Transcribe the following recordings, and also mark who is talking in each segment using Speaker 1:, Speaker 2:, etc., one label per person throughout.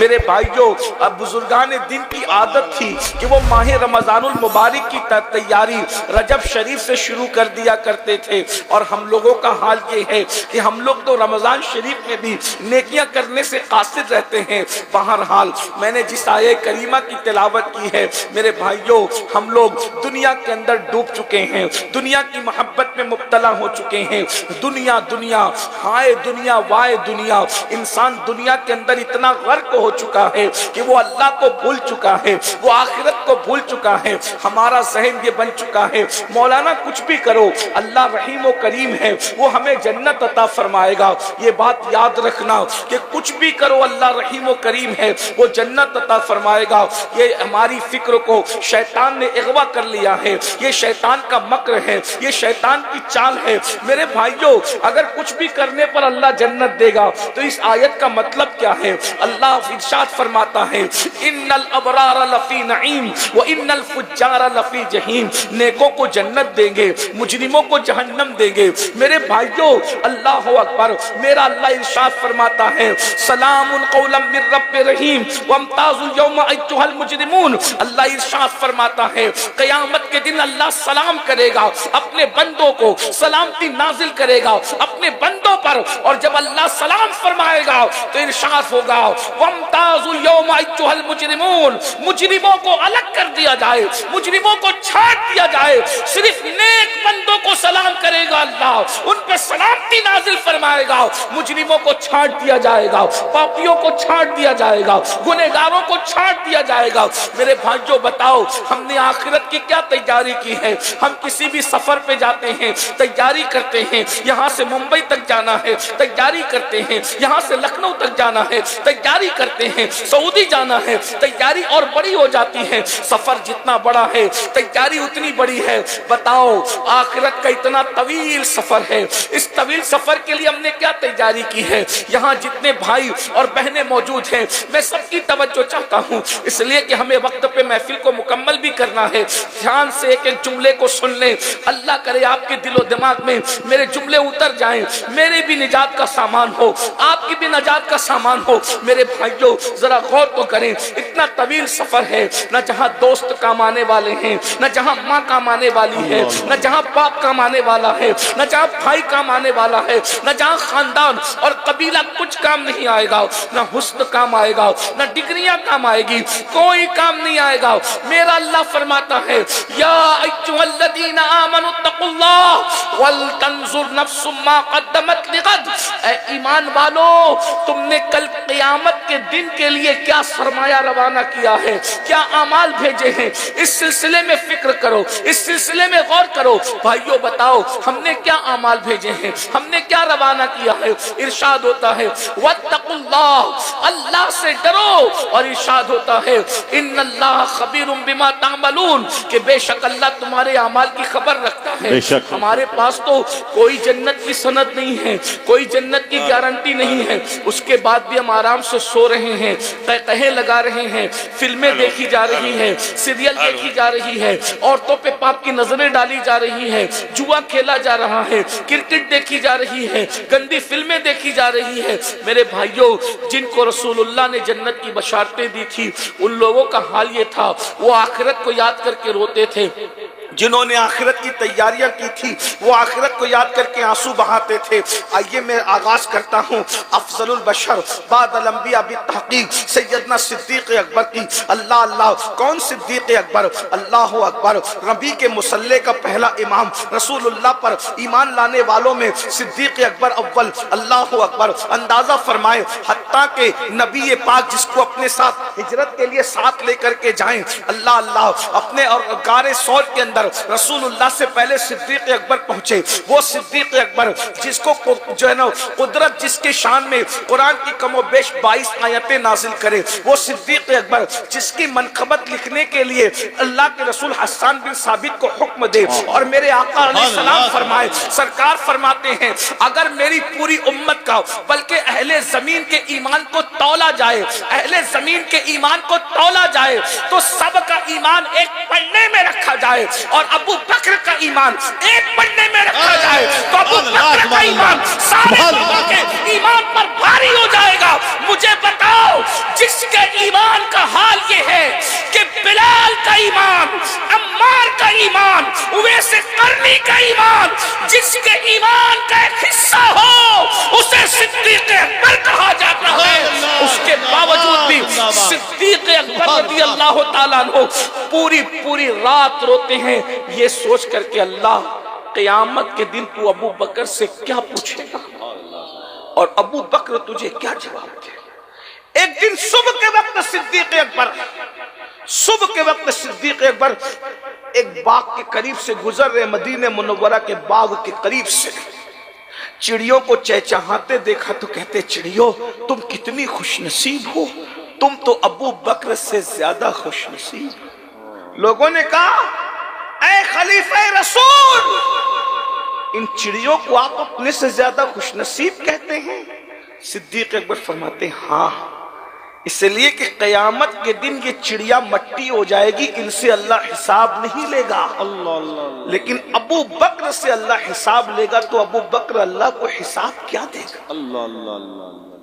Speaker 1: میرے بھائیوں اب بزرگان دین کی عادت تھی کہ وہ ماہ رمضان المبارک کی تیاری رجب شریف سے شروع کر دیا کرتے تھے، اور ہم لوگوں کا حال یہ ہے کہ ہم لوگ تو رمضان شریف میں بھی نیکیاں کرنے سے قاصر رہتے ہیں۔ بہرحال میں نے جس آیہ کریمہ کی تلاوت کی ہے میرے بھائیوں، ہم لوگ دنیا کے اندر ڈوب چکے ہیں، دنیا کی محبت میں مبتلا ہو چکے ہیں۔ دنیا دنیا ہائے دنیا وائے دنیا، انسان دنیا کے اندر اتنا غرق ہو چکا ہے کہ وہ اللہ کو بھول چکا ہے، وہ آخرت کو بھول چکا ہے۔ ہمارا ذہن یہ بن چکا ہے مولانا کچھ بھی کرو اللہ رحیم و کریم ہے، وہ ہمیں جنت عطا فرمائے گا۔ یہ بات یاد رکھنا کہ کچھ بھی کرو اللہ رحیم و کریم ہے، وہ جنت عطا فرمائے گا۔ یہ ہماری فکر کو شیطان نے اغوا کر لیا ہے، یہ شیطان کا مکر ہے، یہ شیطان کی چال ہے۔ میرے بھائیوں اگر کچھ بھی کرنے پر اللہ جنت دے گا تو اس آیت کا مطلب کیا ہے؟ اللہ ارشاد فرماتا ہے ان الابرار لفی نعیم وان الفجار لفی جہیم، نیکوں کو جنت دیں گے، مجرموں کو جہنم دیں گے۔ میرے بھائیوں اللہ اکبر، میرا اللہ ارشاد فرماتا ہے سلام قولا من رب رحیم وامتازوا اليوم ایھا المجرمون۔ اللہ ارشاد فرماتا ہے قیامت کے دن اللہ سلام کرے گا اپنے بندوں کو، سلامتی نازل کرے گا اپنے بندوں پر، اور جب اللہ سلام فرمائے گا تو ارشاد ہوگا وامتازوا اليوم ایھا المجرمون، مجرموں کو الگ کر دیا جائے، مجرموں کو چھاٹ دیا جائے، صرف نیک بندوں کو سلام کرے گا اللہ، ان پہ سلامتی نازل فرمائے گا، مجرموں کو چھاٹ دیا جائے گا، پاپیوں کو چھاٹ دیا جائے گا، گنہگاروں کو چھاٹ دیا جائے گا۔ میرے بھائیوں بتاؤ ہم نے آخرت کی کیا تیاری کی ہے؟ ہم کسی بھی سفر پہ جاتے ہیں تیاری کرتے ہیں، یہاں سے ممبئی تک جانا ہے تیاری کرتے ہیں، یہاں سے لکھنؤ تک جانا ہے تیاری کرتے ہیں، سعودی جانا ہے تیاری اور بڑی ہو جاتی ہے، سفر جتنا بڑا ہے تیاری اتنی بڑی ہے۔ بتاؤ آخرت کا اتنا طویل سفر ہے، اس طویل سفر کے لیے ہم نے کیا تیاری کی ہے؟ یہاں جتنے بھائی اور بہنیں موجود ہیں میں سب کی توجہ چاہتا ہوں، اس لیے کہ ہمیں وقت پہ محفل کو مکمل بھی کرنا ہے۔ دھیان سے ایک ایک جملے کو سن لیں، اللہ کرے آپ کے دل و دماغ میں میرے جملے اتر جائیں، میرے بھی نجات کا سامان ہو، آپ کی بھی نجات کا سامان ہو۔ میرے بھائیوں ذرا غور تو کریں، اتنا طویل سفر ہے، نہ جہاں دوست کام آنے والے ہیں، نہ جہاں ماں کام آنے والی ہے، نہ جہاں باپ کام آنے والا ہے، نہ جہاں بھائی کام آنے والا ہے، نہ جہاں خاندان اور قبیلہ کچھ کام نہیں آئے گا، نہ حسن کام آئے گا، نہ ڈگریاں کام آئے گی، کوئی کام نہیں آئے گا۔ میرا اللہ فرماتا ہے یا ایھا الذین آمنوا اتقوا اللہ ولتنظر نفس ما قدمت لغد، اے ایمان والو تم نے کل قیامت کے دن کے لیے کیا سرمایہ روانہ کیا ہے، کیا اعمال بھیجے ہیں، اس سلسلے میں فکر کرو، اس سلسلے میں غور کرو۔ بھائیو بتاؤ ہم نے کیا اعمال بھیجے ہیں، ہم نے کیا روانہ کیا ہے؟ ارشاد ہوتا ہے واتقوا اللہ، اللہ سے ڈرو، اور ارشاد ہوتا ہے ان اللہ خبیر بما تعملون، کہ بے شک اللہ تمہارے اعمال کی خبر رکھتا ہے۔ ہمارے پاس تو کوئی جنت کی سند نہیں ہے، کوئی جنت کی گارنٹی نہیں ہے، اس کے بعد بھی ہم آرام سے سو رہے ہیں، قہقہے لگا رہے ہیں، فلمیں دیکھی جا رہی ہیں، سیریل دیکھی جا رہی ہے، عورتوں پہ پاپ کی نظریں ڈالی جا رہی ہیں، جوا کھیلا جا رہا ہے، کرکٹ دیکھی جا رہی ہے، گندی فلمیں دیکھی جا رہی ہے۔ میرے بھائیوں جن کو رسول اللہ نے جنت کی بشارتیں دی تھی ان لوگوں کا حال یہ تھا، وہ آخرت کو یاد کر کے روتے تھے۔ جنہوں نے آخرت کی تیاریاں کی تھی وہ آخرت کو یاد کر کے آنسو بہاتے تھے۔ آئیے میں آغاز کرتا ہوں افضل البشر بعد الانبیاء بالتحقیق سیدنا صدیق اکبر کی۔ اللہ اللہ، کون صدیق اکبر؟ اللہ اکبر، نبی کے مصلی کا پہلا امام، رسول اللہ پر ایمان لانے والوں میں صدیق اکبر اول۔ اللہ اکبر، اندازہ فرمائے حتیٰ کہ نبی پاک جس کو اپنے ساتھ ہجرت کے لیے ساتھ لے کر کے جائیں، اللہ اللہ، اپنے اور غار ثور کے اندر رسول اللہ سے پہلے صدیق اکبر پہنچے۔ وہ صدیق اکبر جس کو جو ہے نا قدرت جس کے شان میں قرآن کی کم و بیش 22 آیتیں نازل کرے، وہ صدیق اکبر جس کی منقبت لکھنے کے لیے اللہ کے رسول حسان بن ثابت کو حکم دے، اور میرے آقا علیہ السلام فرمائے، سرکار فرماتے ہیں اگر میری پوری امت کا بلکہ اہل زمین کے ایمان کو تولا جائے، اہل زمین کے ایمان کو تولا جائے تو سب کا ایمان ایک پلڑے میں رکھا جائے، اور ابو بکر کا ایمان ایک پڑنے میں رکھا جائے تو ابو بکر کا ایمان سارے لوگوں کے ایمان پر بھاری ہو جائے گا۔ مجھے بتاؤ جس کے ایمان کا حال یہ ہے کہ بلال کا ایمان، عمار کا ایمان، اویس قرنی کا ایمان، جس کے ایمان کا ایک حصہ ہو اسے صدیق اکبر کہا جاتا ہے، اس کے باوجود بھی صدیق اکبر رضی اللہ تعالیٰ عنہ پوری رات روتے ہیں یہ سوچ کر کے اللہ قیامت کے دن تو ابو بکر سے کیا پوچھے گا اور ابو بکر تجھے کیا جواب دے۔ ایک دن صبح کے وقت صدیق اکبر ایک باغ کے قریب سے گزر رہے، مدینہ منورہ کے باغ کے قریب سے چڑیوں کو چہچہاتے دیکھا تو کہتے چڑیوں تم کتنی خوش نصیب ہو، تم تو ابو بکر سے زیادہ خوش نصیب ہو۔ لوگوں نے کہا اے خلیفہ رسول، ان چڑیوں کو آپ اپنے سے زیادہ خوش نصیب کہتے ہیں؟ صدیق اکبر فرماتے ہیں ہاں، اس لیے کہ قیامت کے دن یہ چڑیا مٹی ہو جائے گی، ان سے اللہ حساب نہیں لے گا، لیکن ابو بکر سے اللہ حساب لے گا، تو ابو بکر اللہ کو حساب کیا دے گا؟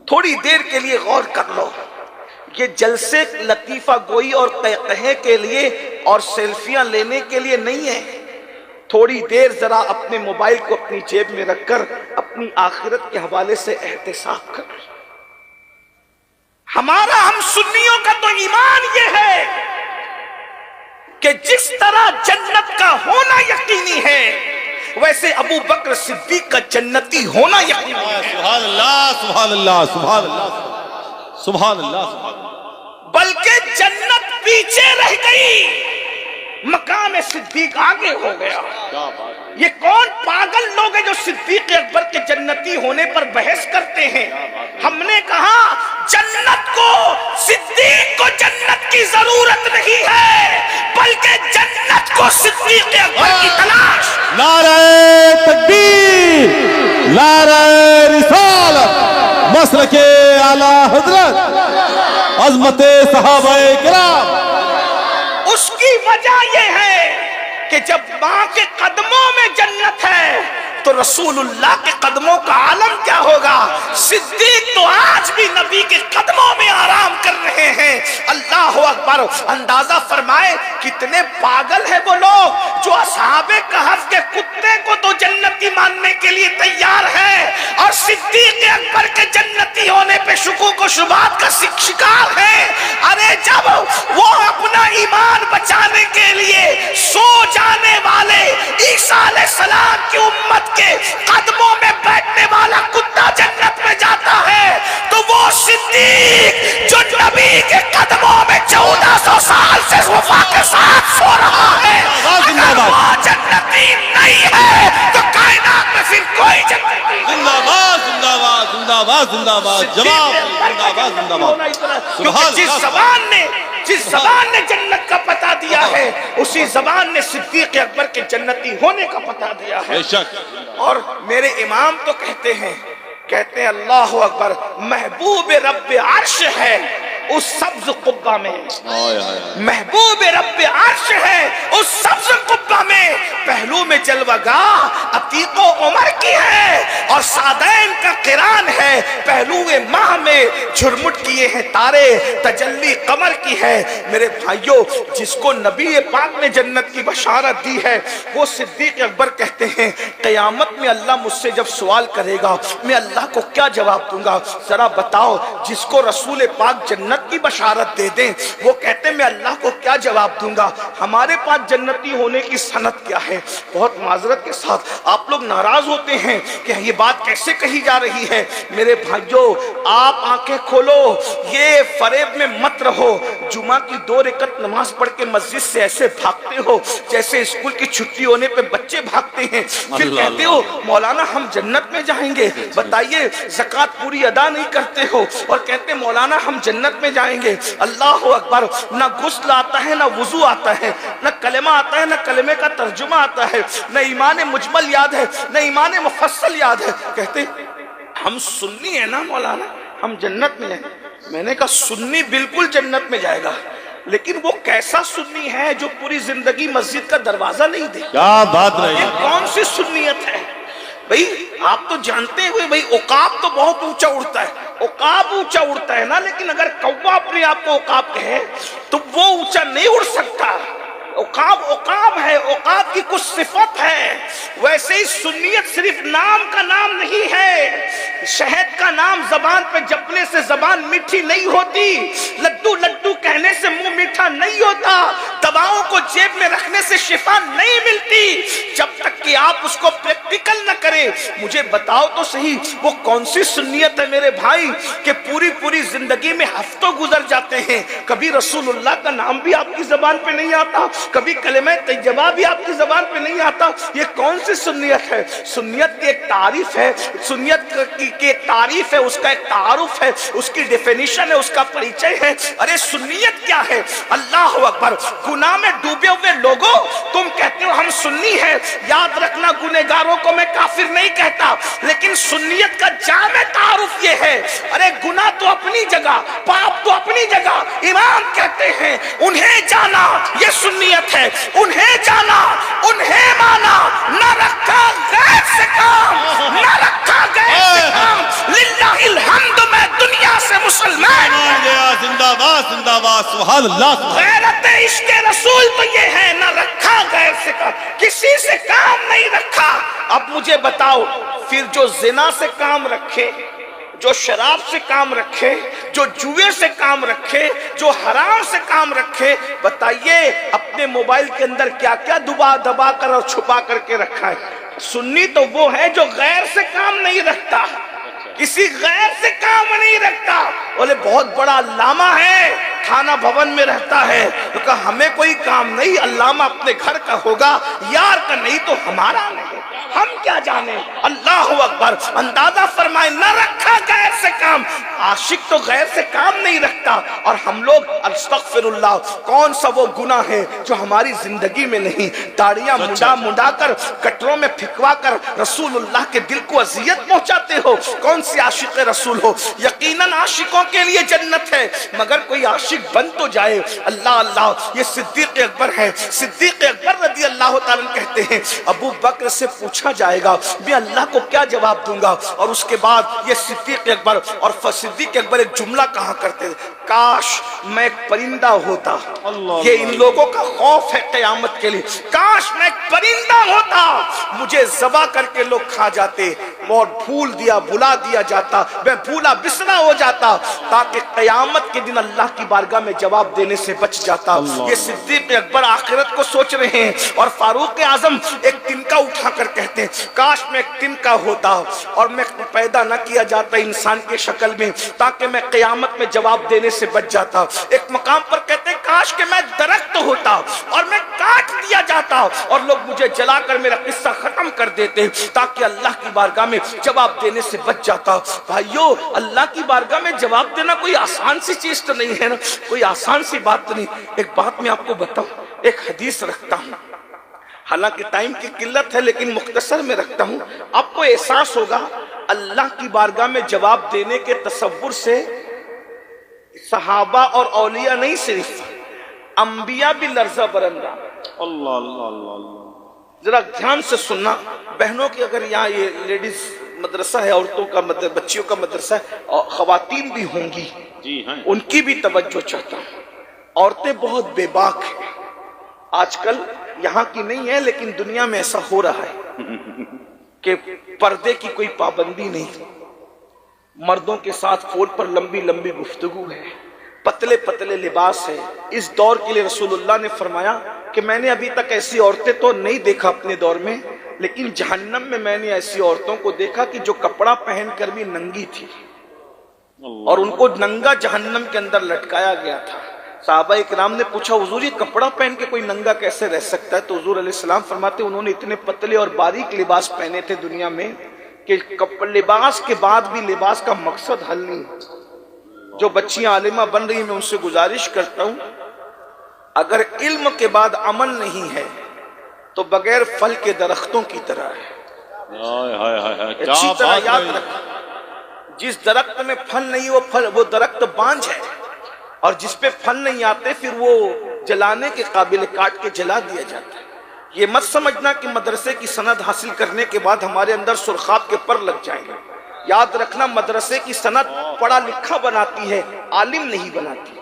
Speaker 1: تھوڑی دیر کے لیے غور کر لو، یہ جلسے لطیفہ گوئی اور قہقہے کے لیے اور سیلفیاں لینے کے لیے نہیں ہے۔ تھوڑی دیر ذرا اپنے موبائل کو اپنی جیب میں رکھ کر اپنی آخرت کے حوالے سے احتساب کر۔ ہم سنیوں کا تو ایمان یہ ہے کہ جس طرح جنت کا ہونا یقینی ہے ویسے ابو بکر صدیق کا جنتی ہونا یقینی ہے۔
Speaker 2: سبحان اللہ سبحان اللہ سبحان اللہ سبحان اللہ،
Speaker 1: بلکہ جنت پیچھے رہ گئی، مقام صدیق آگے ہو گیا۔ یہ کون پاگل لوگ ہیں جو صدیق اکبر کے جنتی ہونے پر بحث کرتے ہیں؟ ہم نے کہا جنت کو، صدیق کو جنت کی ضرورت نہیں ہے، بلکہ جنت کو صدیق اکبر کی تلاش۔
Speaker 2: نعرہ تکبیر، نعرہ رسالت، مسلک اعلی حضرت، عظمت صحابہ کرام۔
Speaker 1: اس کی وجہ یہ ہے کہ جب ماں کے قدموں میں جنت ہے تو رسول اللہ کے قدموں کا عالم کیا ہوگا؟ صدیق تو آج بھی نبی کے قدموں میں آرام کر رہے ہیں۔ اللہ اکبر! اندازہ فرمائے کتنے پاگل ہیں وہ لوگ جو اصحاب کہف کے کتے کو تو جنتی ماننے کے لیے تیار ہے اور صدیق اکبر کے جنتی ہونے پہ شکوک و شبہات کا شکار ہے۔ ارے جب وہ اپنا ایمان بچانے کے لیے سو جانے والے عیسیٰ علیہ السلام کی امت کے قدموں میں بیٹھنے والا کتا جنت میں جاتا ہے تو وہ صدیق جو نبی کے قدموں میں 1400 سال سے وفا کے ساتھ سو رہا ہے، اگر وہ جنتی نہیں ہے تو کائنات میں پھر کوئی جنتی نہیں۔
Speaker 2: زندہ باد زندہ باد زندہ باد زندہ باد جواب زندہ باد زندہ باد۔
Speaker 1: جس زبان نے جنت کا پتہ دیا ہے اسی زبان نے صدیق اکبر کے جنتی ہونے کا پتہ دیا ہے۔
Speaker 2: بے شک۔
Speaker 1: اور میرے امام تو کہتے ہیں اللہ اکبر، محبوب رب عرش ہے اس سبز قبہ میں، محبوب رب عرش ہے اس سبز قبہ میں، پہلو میں جلوہ گاہ عتیق و عمر کی ہے اور سعدین کا قران ہے، پہلو ماہ میں جھرمٹ کیے ہیں تارے، تجلی قمر کی ہے۔ میرے بھائیوں، جس کو نبی پاک نے جنت کی بشارت دی ہے وہ صدیق اکبر کہتے ہیں قیامت میں اللہ مجھ سے جب سوال کرے گا میں اللہ کو کیا جواب دوں گا؟ ذرا بتاؤ، جس کو رسول پاک جنت کی بشارت دے دیں وہ کہتے ہیں میں اللہ کو کیا جواب دوں گا؟ ہمارے پاس جنتی ہونے کی سند کیا ہے؟ بہت معذرت کے ساتھ آپ لوگ ناراض ہوتے ہیں کہ یہ بات کیسے کہی جا رہی ہے۔ میرے بھائیوں، آپ آنکھیں کھولو، یہ فریب میں مت رہو۔ جمعہ کی 2 رکعت نماز پڑھ کے مسجد سے ایسے بھاگتے ہو جیسے اسکول کی چھٹی ہونے پہ بچے بھاگتے ہیں، پھر کہتے ہو مولانا ہم جنت میں جائیں گے۔ بتائیے، زکوٰۃ پوری ادا نہیں کرتے ہو اور کہتے مولانا ہم جنت میں جائیں گے۔ اللہ اکبر! نہ غسل آتا ہے، نہ وضو آتا ہے، نہ کلمہ آتا ہے، نہ کلمے کا ترجمہ آتا ہے، نہ ایمان مجمل یاد ہے، نہ ایمان مفصل یاد ہے، کہتے ہم سنی ہیں نا مولانا، ہم جنت میں جائیں گے۔ میں نے کہا سنی بالکل جنت میں جائے گا، لیکن وہ کیسا سنی ہے جو پوری زندگی مسجد کا دروازہ نہیں دے؟
Speaker 2: کیا بات رہی؟
Speaker 1: یہ کون سی سنیت ہے بھئی؟ آپ تو جانتے ہوئے بھئی عقاب تو بہت اونچا اڑتا ہے، عقاب اونچا اڑتا ہے نا، لیکن اگر کوا اپنے آپ کو عقاب کہے تو وہ اونچا نہیں اڑ سکتا۔ عقاب عقاب ہے، عقاب کی کچھ صفت ہے۔ ویسے ہی سنیت صرف نام کا نام نہیں ہے، شہد کا نام زبان پہ جپنے سے زبان میٹھی نہیں ہوتی، لڈو لڈو کہنے سے منہ میٹھا نہیں ہوتا، دواؤں کو جیب میں رکھنے سے شفا نہیں ملتی جب تک کہ آپ اس کو پریکٹیکل نہ کریں۔ مجھے بتاؤ تو صحیح وہ کون سی سنیت ہے میرے بھائی کہ پوری زندگی میں ہفتوں گزر جاتے ہیں، کبھی رسول اللہ کا نام بھی آپ کی زبان پہ نہیں آتا، کبھی کلمہ طیبہ بھی آپ کی زبان پہ نہیں آتا۔ یہ کون سی سنیت ہے؟ سنیت کی ایک تعریف ہے، سنیت کی ایک تعریف ہے، اس کا ایک تعارف ہے، اس کی ڈیفینیشن ہے، اس کا پریچے ہے۔ ارے سنیت کیا ہے؟ اللہ اکبر! گناہ میں ڈوبے ہوئے لوگوں، تم کہتے ہو ہم سنی ہیں، یاد رکھنا گنہگاروں کو میں کافر نہیں کہتا، لیکن سنیت کا جامع تعارف یہ ہے۔ ارے گناہ تو اپنی جگہ، پاپ تو اپنی جگہ، امام کہتے ہیں انہیں جانا یہ سنیت ہے، انہیں جانا انہیں مانا، نہ رکھا غیر سے کام، نہ رکھا غیر سے کام۔ للہ الحمد میں دنیا سے مسلمان
Speaker 2: گیا، زندہ باد زندہ باد، سبحان اللہ۔
Speaker 1: غیرت عشق رسول تو یہ ہے، نہ رکھا غیر سے کام، کسی سے کام نہیں رکھا۔ اب مجھے بتاؤ پھر جو زنا سے کام رکھے، جو شراب سے کام رکھے، جو جوئے سے کام رکھے، جو حرام سے کام رکھے، بتائیے اپنے موبائل کے اندر کیا کیا دبا کر اور چھپا کر کے رکھا ہے۔ سنی تو وہ ہے جو غیر سے کام نہیں رکھتا، کسی غیر سے کام نہیں رکھتا۔ بولے بہت بڑا علامہ ہے، تھانہ بھون میں رہتا ہے، تو کہا ہمیں کوئی کام نہیں، علامہ اپنے گھر کا ہوگا، یار کا نہیں تو ہمارا نہیں، ہم کیا جانے۔ اللہ اکبر! اندازہ فرمائے نہ رکھا غیر سے کام۔ عاشق تو غیر سے کام نہیں رکھتا، اور ہم لوگ استغفر اللہ، کون سا وہ گناہ ہے جو ہماری زندگی میں نہیں؟ داڑیاں منڈا کر کٹروں میں پھکوا کر رسول اللہ کے دل کو اذیت پہنچاتے ہو۔ کون سی عاشق رسول ہو؟ یقیناً عاشقوں کے لیے جنت ہے، مگر کوئی عاشق بن تو جائے۔ اللہ اللہ! یہ صدیق اکبر ہے، صدیق اکبر رضی اللہ تعالیٰ کہتے ہیں ابو بکر سے پوچھا جائے گا میں اللہ کو کیا جواب دوں گا؟ اور اس کے بعد یہ صدیق اکبر اور صدیق اکبر ایک جملہ کہا کرتے تھے، کاش میں ایک پرندہ ہوتا۔ یہ ان لوگوں کا خوف ہے قیامت کے لیے، کاش میں ایک پرندہ ہوتا، مجھے ذبح کر کے لوگ کھا جاتے اور بھلا دیا جاتا، میں بھولا بسرا ہو جاتا، تاکہ قیامت کے دن اللہ کی بارگاہ میں جواب دینے سے بچ جاتا۔ یہ صدیق اکبر آخرت کو سوچ رہے ہیں، اور فاروق اعظم ایک تنکا اٹھا کر کہتے ہیں کاش میں ایک تنکا ہوتا اور میں پیدا نہ کیا جاتا انسان کے شکل میں، تاکہ میں قیامت میں جواب دینے سے بچ جاتا۔ ایک مقام پر کہتے ہیں کاش کہ میں درخت ہوتا اور میں کاٹ دیا جاتا اور لوگ مجھے جلا کر میرا قصہ ختم کر دیتے، تاکہ اللہ کی بارگاہ میں جواب دینے سے بچ جاتا۔ بھائیو، اللہ کی بارگاہ میں جواب دینا کوئی آسان سی چیز تو نہیں ہے نا، کوئی آسان سی بات تو نہیں۔ ایک بات میں آپ کو بتاؤں، ایک حدیث رکھتا ہوں، حالانکہ ٹائم کی قلت ہے لیکن مختصر میں رکھتا ہوں، آپ کو احساس ہوگا اللہ کی بارگاہ میں جواب دینے کے تصور سے صحابہ اور اولیاء نہیں، صرف انبیاء بھی لرزہ برندہ۔
Speaker 2: اللہ اللہ اللہ!
Speaker 1: ذرا دھیان سے سننا بہنوں کی، اگر یہاں یہ لیڈیز مدرسہ ہے، عورتوں کا بچیوں کا مدرسہ ہے، اور خواتین بھی ہوں گی،
Speaker 2: جی ہاں،
Speaker 1: ان کی بھی توجہ چاہتا ہوں۔ عورتیں بہت بے باک ہیں آج کل، یہاں کی نہیں ہے لیکن دنیا میں ایسا ہو رہا ہے کہ پردے کی کوئی پابندی نہیں، مردوں کے ساتھ فون پر لمبی لمبی گفتگو ہے، پتلے پتلے لباس ہے۔ اس دور کے لیے رسول اللہ نے فرمایا کہ میں نے ابھی تک ایسی عورتیں تو نہیں دیکھا اپنے دور میں، لیکن جہنم میں نے ایسی عورتوں کو دیکھا کہ جو کپڑا پہن کر بھی ننگی تھی، اور ان کو ننگا جہنم کے اندر لٹکایا گیا تھا۔ صحابہ اکرام نے پوچھا حضور یہ کپڑا پہن کے کوئی ننگا کیسے رہ سکتا ہے؟ تو حضور علیہ السلام فرماتے انہوں نے اتنے پتلے اور باریک لباس پہنے تھے دنیا میں کہ لباس کے بعد بھی لباس کا مقصد حل نہیں۔ جو بچیاں عالمہ بن رہی ہیں میں ان سے گزارش کرتا ہوں، اگر علم کے بعد عمل نہیں ہے تو بغیر پھل کے درختوں کی طرح ہے۔ اچھی طرح یاد رکھ، جس درخت میں پھل نہیں وہ درخت بانجھ ہے، اور جس پہ پھل نہیں آتے پھر وہ جلانے کے قابل کاٹ کے جلا دیا جاتا ہے۔ یہ مت سمجھنا کہ مدرسے کی سند حاصل کرنے کے بعد ہمارے اندر سرخاب کے پر لگ جائیں گے۔ یاد رکھنا مدرسے کی سند پڑھا لکھا بناتی ہے، عالم نہیں بناتی۔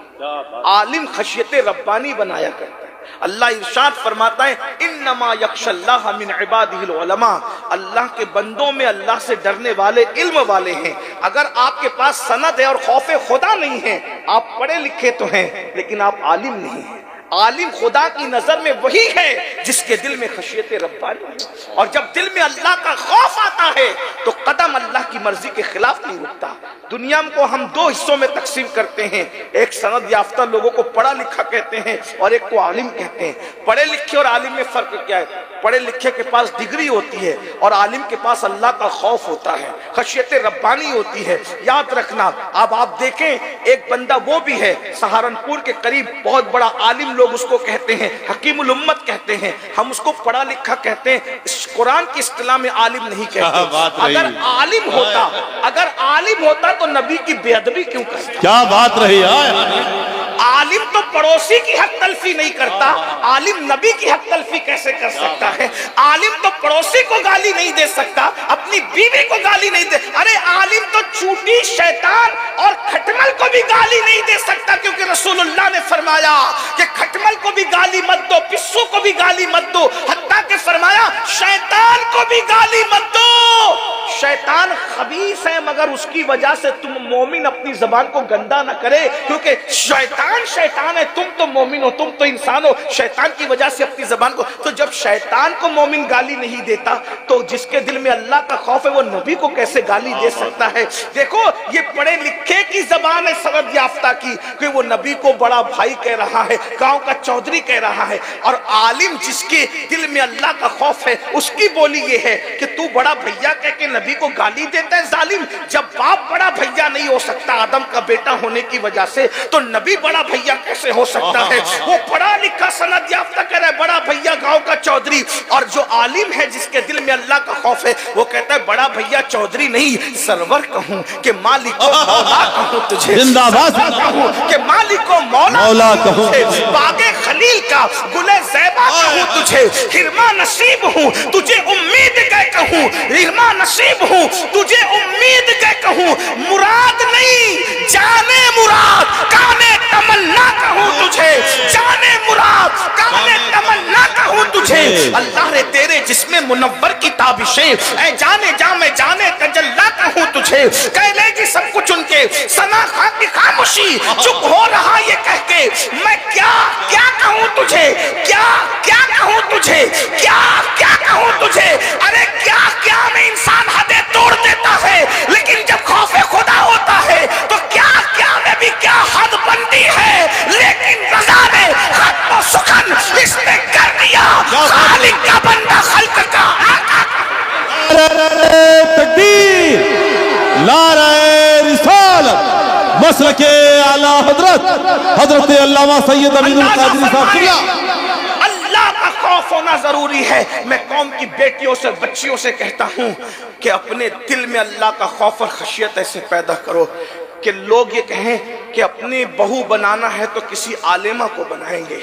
Speaker 1: عالم خشیت ربانی بنایا کرتا ہے۔ اللہ ارشاد فرماتا ہے انما یخشی اللہ من عبادہ العلماء، اللہ کے بندوں میں اللہ سے ڈرنے والے علم والے ہیں۔ اگر آپ کے پاس سند ہے اور خوف خدا نہیں ہے، آپ پڑھے لکھے تو ہیں لیکن آپ عالم نہیں ہیں۔ عالم خدا کی نظر میں وہی ہے جس کے دل میں خشیت ربانی ہے، اور جب دل میں اللہ کا خوف آتا ہے تو قدم اللہ کی مرضی کے خلاف نہیں رکتا۔ دنیا کو ہم دو حصوں میں تقسیم کرتے ہیں، ایک سند یافتہ لوگوں کو پڑھا لکھا کہتے ہیں اور ایک کو عالم کہتے ہیں۔ پڑھے لکھے اور عالم میں فرق کیا ہے؟ پڑھے لکھے کے پاس ڈگری ہوتی ہے اور عالم کے پاس اللہ کا خوف ہوتا ہے، خشیت ربانی ہوتی ہے۔ یاد رکھنا، اب آپ دیکھیں ایک بندہ وہ بھی ہے سہارنپور کے قریب، بہت بڑا عالم لوگ اس کو کہتے ہیں، حکیم الامت کہتے ہیں، ہم اس کو پڑھا لکھا کہتے ہیں، قرآن کی اصطلاح میں عالم نہیں کہتے۔ اگر عالم ہوتا تو نبی کی بے ادبی کیوں کرتا؟
Speaker 2: کیا بات رہی ہے۔
Speaker 1: عالم تو پڑوسی کی حق تلفی نہیں کرتا، عالم نبی کی حق تلفی کیسے کر سکتا ہے؟ عالم تو پڑوسی کو گالی نہیں دے سکتا، اپنی بیوی کو گالی نہیں دے، ارے عالم تو چوٹی، شیطان اور کھٹمل کو بھی گالی نہیں دے سکتا، کیونکہ رسول اللہ نے فرمایا کہ کھٹمل کو بھی گالی مت دو، پسو کو بھی گالی مت دو، حتیٰ کہ فرمایا شیطان کو بھی گالی مت دو۔ شیطان خبیث ہے مگر اس کی وجہ سے تم مومن اپنی زبان کو گندا نہ کرے، کیونکہ شیطان ہے، تم تو مومن ہو، تم تو انسان ہو، شیطان کی وجہ سے اپنی زبان کو۔ تو جب شیطان کو مومن گالی نہیں دیتا تو جس کے دل میں اللہ کا خوف ہے وہ نبی کو کیسے گالی دے سکتا ہے؟ دیکھو یہ پڑھے لکھے کی زبان ہے سند یافتہ کی، کہ وہ نبی کو بڑا بھائی کہہ رہا ہے، گاؤں کا چودھری کہہ رہا ہے، اور عالم جس کے دل میں اللہ کا خوف ہے اس کی بولی یہ ہے کہ تو بڑا بھیا کہہ کے نبی کو گالی دیتا ہے۔ ظالم، جب باپ بڑا بھیا نہیں ہو سکتا آدم کا بیٹا ہونے کی وجہ سے تو نبی بڑا بھیا کیسے ہو سکتا ہے؟ وہ پڑھا لکھا سند یافتہ کہہ رہا ہے بڑا بھیا گاؤں کا چودھری، اور جو عالم ہے جس کے دل میں اللہ کا خوف ہے وہ کہتا ہے بڑا بھیا چودھری نہیں، سرور کہوں کہ مالک و مولا کہوں تجھے،
Speaker 2: زندہ باد
Speaker 1: کہوں کہ مالک و مولا کہوں تجھے، باغ خلیل کا گل زیبا کہوں تجھے، ہرما نصیب ہوں تجھے امید کہ کہوں، ہرما نصیب ہوں تجھے امید کہ کہوں، مراد نہیں جانے مراد، کانے تمنا کہوں تجھے، جانے مراد کانے تمنا کہوں تجھے۔ اللہ نے تیرے جسم منور کی تابشیں، اے جانے جا میں جانے تجلا کہوں تجھے، کہہ لے گی سب کچھ ان کے ثنا خاں کی خاموشی، چپ ہو رہا یہ کہہ کے میں کیا کہوں تجھے، کیا کہوں تجھے، کیا کہوں تجھے۔ ارے کیا میں انسان حدیں توڑ دیتا ہے، لیکن جب خوف خدا ہوتا ہے تو کیا میں بھی کیا حد بندی ہے، لیکن رضا نے ختم و سخن اس نے کر دیا، خالق کا بندہ خلق کا آقا۔
Speaker 2: تکبیر، نعرہ رسالت، مسلک اعلی حضرت علامہ سید امین القادری صاحب۔
Speaker 1: اللہ کا خوف ہونا ضروری ہے۔ میں قوم کی بیٹیوں سے بچیوں سے کہتا ہوں کہ اپنے دل میں اللہ کا خوف اور خشیت ایسے پیدا کرو کہ لوگ یہ کہیں کہ اپنی بہو بنانا ہے تو کسی عالمہ کو بنائیں گے،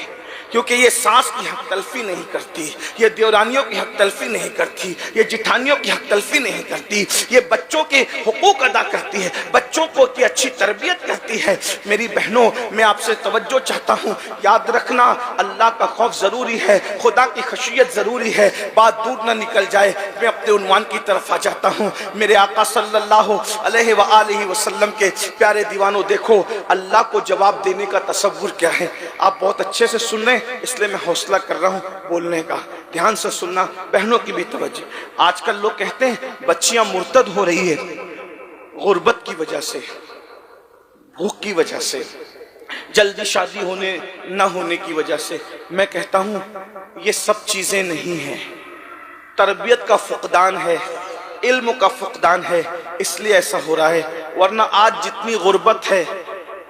Speaker 1: کیونکہ یہ ساس کی حق تلفی نہیں کرتی، یہ دیورانیوں کی حق تلفی نہیں کرتی، یہ جٹھانیوں کی حق تلفی نہیں کرتی، یہ بچوں کے حقوق ادا کرتی ہے، بچوں کو کی اچھی تربیت کرتی ہے۔ میری بہنوں، میں آپ سے توجہ چاہتا ہوں، یاد رکھنا اللہ کا خوف ضروری ہے، خدا کی خشیت ضروری ہے۔ بات دور نہ نکل جائے، میں اپنے عنوان کی طرف آ جاتا ہوں۔ میرے آقا صلی اللہ علیہ وآلہ وسلم کے پیارے دیوانوں، دیکھو اللہ کو جواب دینے کا تصور کیا ہے۔ آپ بہت اچھے سے سن رہے ہیں، اس لیے میں حوصلہ کر رہا ہوں بولنے کا، دھیان سے سننا، بہنوں کی بھی توجہ۔ آج کل لوگ کہتے ہیں بچیاں مرتد ہو رہی ہے غربت کی وجہ سے، بھوک کی وجہ سے، جلدی شادی نہ ہونے کی وجہ سے۔ میں کہتا ہوں یہ سب چیزیں نہیں ہیں، تربیت کا فقدان ہے، علم کا فقدان ہے، اس لیے ایسا ہو رہا ہے، ورنہ آج جتنی غربت ہے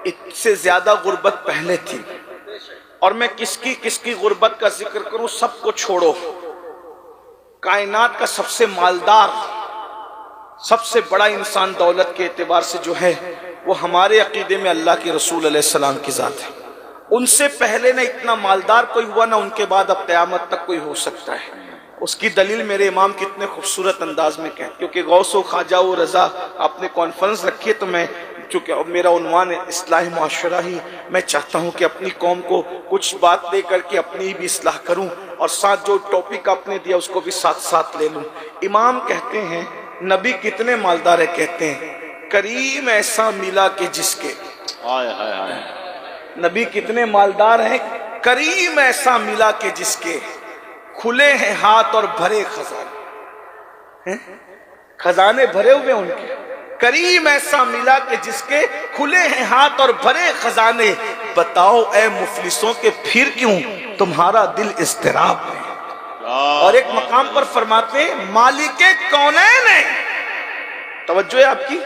Speaker 1: اس سے زیادہ غربت پہلے تھی۔ اور میں کس کی غربت کا ذکر کروں، سب کو چھوڑو، کائنات کا سب سے مالدار سب سے بڑا انسان دولت کے اعتبار سے جو ہے وہ ہمارے عقیدے میں اللہ کے رسول علیہ السلام کی ذات ہے. ان سے پہلے نہ اتنا مالدار کوئی ہوا، نہ ان کے بعد اب قیامت تک کوئی ہو سکتا ہے. اس کی دلیل میرے امام کتنے خوبصورت انداز میں کہتے، کیونکہ غوث و خواجہ و رضا آپ نے کانفرنس رکھی ہے، تو میں چونکہ میرا عنوان ہے اصلاح معاشرہ ہی، میں چاہتا ہوں کہ اپنی قوم کو کچھ بات دے کر کے اپنی بھی اصلاح کروں، اور ساتھ جو ٹاپک آپ نے دیا اس کو بھی ساتھ ساتھ لے لوں. امام کہتے ہیں نبی کتنے مالدار ہے، کہتے ہیں کریم ایسا ملا کہ جس کے، نبی کتنے مالدار ہیں، کریم ایسا ملا کہ جس کے کھلے ہیں ہاتھ اور بھرے خزانے، خزانے بھرے ہوئے ان کے. کریم ایسا ملا کہ جس کے کھلے ہیں ہاتھ اور بھرے خزانے، بتاؤ اے مفلسوں کے پھر کیوں تمہارا دل اضطراب میں. اور ایک مقام پر فرماتے ہیں مالک کونین ہے. توجہ ہے آپ کی،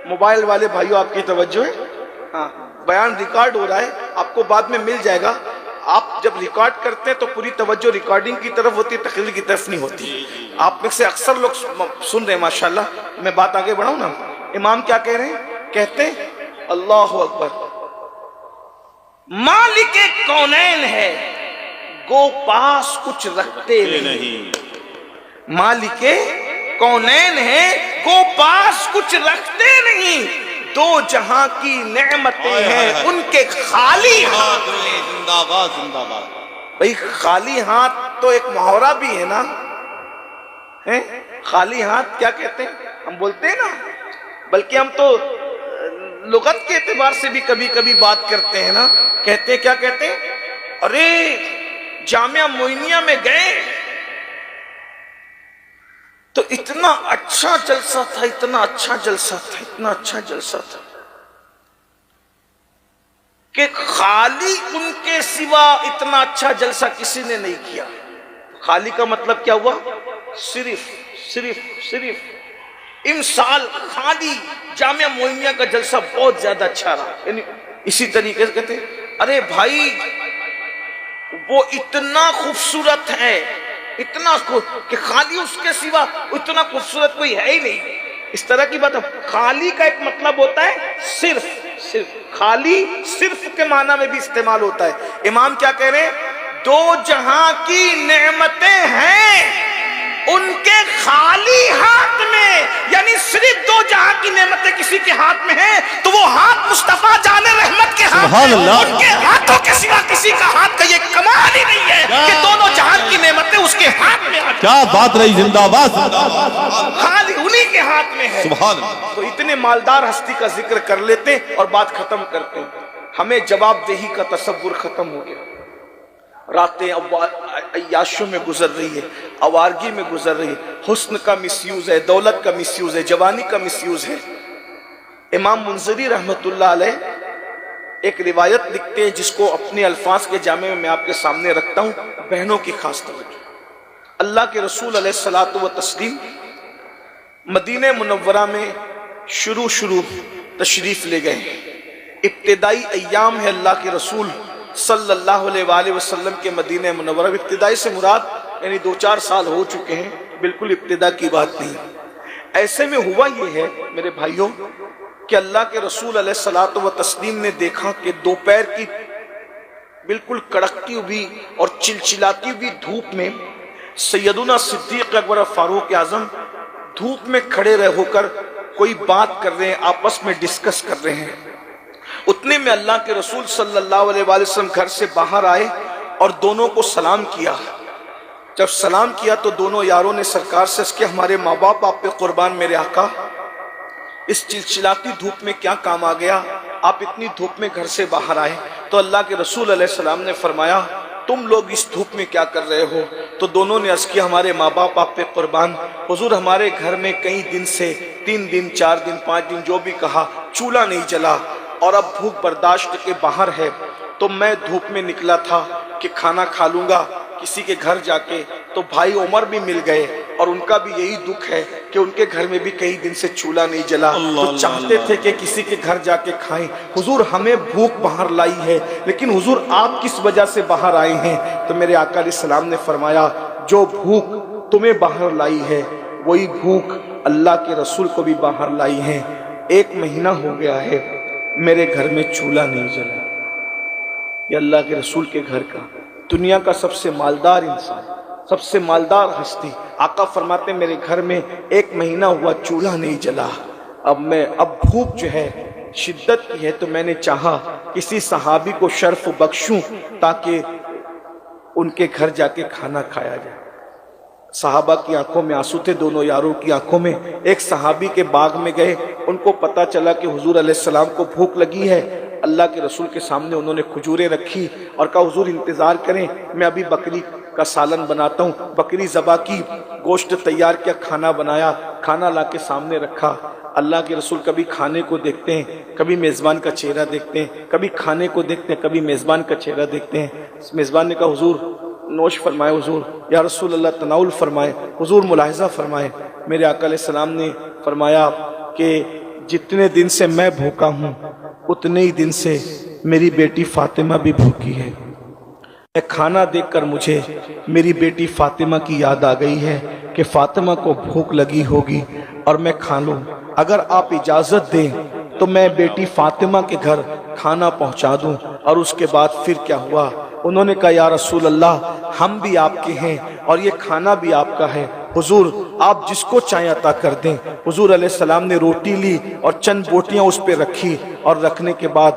Speaker 1: موبائل والے بھائیو آپ کی توجہ ہے. ہاں بیان ریکارڈ ہو رہا ہے، آپ کو بعد میں مل جائے گا. آپ جب ریکارڈ کرتے ہیں تو پوری توجہ ریکارڈنگ کی طرف ہوتی ہے، تقریر کی طرف نہیں ہوتی. آپ میں سے اکثر لوگ سن رہے ہیں ماشاءاللہ. میں بات آگے بڑھاؤں نا. امام کیا کہہ رہے ہیں؟ کہتے ہیں اللہ اکبر، مالک کونین ہے گو پاس کچھ رکھتے نہیں. مالک کونین ہے گو پاس کچھ رکھتے نہیں، دو جہاں کی نعمتیں ہیں ان کے خالی ہاتھ میں.
Speaker 2: زندہ باد زندہ باد.
Speaker 1: بھئی خالی ہاتھ تو ایک محاورہ بھی ہے نا. خالی ہاتھ کیا کہتے ہیں؟ ہم بولتے ہیں نا، بلکہ ہم تو لغت کے اعتبار سے بھی کبھی کبھی بات کرتے ہیں نا. کہتے ہیں، کیا کہتے ہیں؟ ارے جامعہ معینیہ میں گئے تو اتنا اچھا جلسہ تھا، اتنا اچھا جلسہ تھا، اتنا اچھا جلسہ تھا کہ خالی ان کے سوا اتنا اچھا جلسہ کسی نے نہیں کیا. خالی کا مطلب کیا ہوا؟ صرف صرف صرف امسال خالی جامعہ معینیہ کا جلسہ بہت زیادہ اچھا رہا. یعنی اسی طریقے سے کہتے ہیں ارے بھائی وہ اتنا خوبصورت ہے، اتنا کہ خالی اس کے سوا اتنا خوبصورت کوئی ہے ہی نہیں. اس طرح کی بات ہے. خالی کا ایک مطلب ہوتا ہے صرف. صرف خالی صرف کے معنی میں بھی استعمال ہوتا ہے. امام کیا کہہ رہے ہیں؟ دو جہاں کی نعمتیں ہیں ان کے خالی ہاتھ میں. یعنی صرف دو جہاں کی نعمتیں کسی کے ہاتھ میں ہیں تو وہ ہاتھ مصطفیٰ جان رحمت کے ہاتھ میں. ان کے ہاتھوں کے سوا کسی کا ہاتھ کا یہ کمال ہی نہیں ہے کہ دونوں جہان کی نعمتیں اس کے ہاتھ میں.
Speaker 2: کیا بات رہی، زندہ باد زندہ باد.
Speaker 1: خالی انہی کے ہاتھ میں ہے.
Speaker 2: سبحان اللہ.
Speaker 1: تو اتنے مالدار ہستی کا ذکر کر لیتے اور بات ختم کرتے. ہمیں جواب دہی کا تصور ختم ہو گیا. راتیں عیاشوں میں گزر رہی ہے، آوارگی میں گزر رہی ہے. حسن کا مس یوز ہے، دولت کا مس یوز ہے، جوانی کا مس یوز ہے. امام منذری رحمت اللہ علیہ ایک روایت لکھتے ہیں جس کو اپنے الفاظ کے جامع میں آپ کے سامنے رکھتا ہوں. بہنوں کی خاص توجہ. اللہ کے رسول علیہ الصلوۃ والتسلیم مدینہ منورہ میں شروع تشریف لے گئے. ابتدائی ایام ہے اللہ کے رسول صلی اللہ علیہ وآلہ وسلم کے مدینہ منورہ. ابتدائی سے مراد یعنی 2-4 سال ہو چکے ہیں، بالکل ابتدا کی بات نہیں. ایسے میں ہوا یہ ہے میرے بھائیوں کہ اللہ کے رسول علیہ الصلوۃ والتسلیم نے دیکھا کہ دوپہر کی بالکل کڑکتی ہوئی اور چلچلاتی ہوئی دھوپ میں سیدنا صدیق اکبر فاروق اعظم دھوپ میں کھڑے رہ ہو کر کوئی بات کر رہے ہیں، آپس میں ڈسکس کر رہے ہیں. اتنے میں اللہ کے رسول صلی اللہ علیہ وآلہ وسلم گھر سے باہر آئے اور دونوں کو سلام کیا. جب سلام کیا تو دونوں یاروں نے سرکار سے اس کے ہمارے ماں باپ آپ پہ قربان میرے آقا، اس چلچلاتی دھوپ میں کیا کام آ گیا، آپ اتنی دھوپ میں گھر سے باہر آئے. تو اللہ کے رسول علیہ السلام نے فرمایا تم لوگ اس دھوپ میں کیا کر رہے ہو؟ تو دونوں نے عرض کیا ہمارے ماں باپ آپ پہ قربان، حضور ہمارے گھر میں کئی دن سے 3 دن 4 دن 5 دن جو بھی کہا چولہا نہیں جلا اور اب بھوک برداشت کے باہر ہے. تو میں دھوپ میں نکلا تھا کہ کھانا کھا لوں گا کسی کے گھر جا کے. تو بھائی عمر بھی مل گئے اور ان کا بھی یہی دکھ ہے کہ ان کے گھر میں بھی کئی دن سے چولہا نہیں جلا. تو چاہتے تھے کہ کسی کے گھر جا کے کھائیں. حضور ہمیں بھوک باہر لائی ہے لیکن حضور آپ کس وجہ سے باہر آئے ہیں؟ تو میرے آقا علیہ السلام نے فرمایا جو بھوک تمہیں باہر لائی ہے وہی بھوک اللہ کے رسول کو بھی باہر لائی ہیں. 1 مہینہ ہو گیا ہے میرے گھر میں چولہا نہیں جلا. یہ اللہ کے رسول کے گھر کا، دنیا کا سب سے مالدار انسان، سب سے مالدار ہستی، آقا فرماتے میرے گھر میں 1 مہینہ ہوا چولہا نہیں جلا. اب بھوک جو ہے شدت کی ہے، تو میں نے چاہا کسی صحابی کو شرف بخشوں تاکہ ان کے گھر جا کے کھانا کھایا جائے. صحابہ کی آنکھوں میں آنسو تھے، دونوں یاروں کی آنکھوں میں. ایک صحابی کے باغ میں گئے، ان کو پتا چلا کہ حضور علیہ السلام کو بھوک لگی ہے. اللہ کے رسول کے سامنے انہوں نے کھجوریں رکھی اور کہا حضور انتظار کریں، میں ابھی بکری کا سالن بناتا ہوں. بکری ذبح کی، گوشت تیار کیا، کھانا بنایا، کھانا لا کے سامنے رکھا. اللہ کے رسول کبھی کھانے کو دیکھتے ہیں، کبھی میزبان کا چہرہ دیکھتے ہیں، کبھی کھانے کو دیکھتے ہیں، کبھی میزبان کا چہرہ دیکھتے ہیں. میزبان نے کہا حضور نوش فرمائے، حضور یا رسول اللہ تناول فرمائے، حضور ملاحظہ فرمائے. میرے آقا علیہ السلام نے فرمایا کہ جتنے دن سے میں بھوکا ہوں اتنے ہی دن سے میری بیٹی فاطمہ بھی بھوکی ہے. میں کھانا دیکھ کر مجھے میری بیٹی فاطمہ کی یاد آ گئی ہے کہ فاطمہ کو بھوک لگی ہوگی اور میں کھا لوں. اگر آپ اجازت دیں تو میں بیٹی فاطمہ کے گھر کھانا پہنچا دوں. اور اس کے بعد پھر کیا ہوا، انہوں نے کہا یا رسول اللہ ہم بھی آپ کے ہیں اور یہ کھانا بھی آپ کا ہے، حضور آپ جس کو چاہیں عطا کر دیں. حضور علیہ السلام نے روٹی لی اور چند بوٹیاں اس پہ رکھی اور رکھنے کے بعد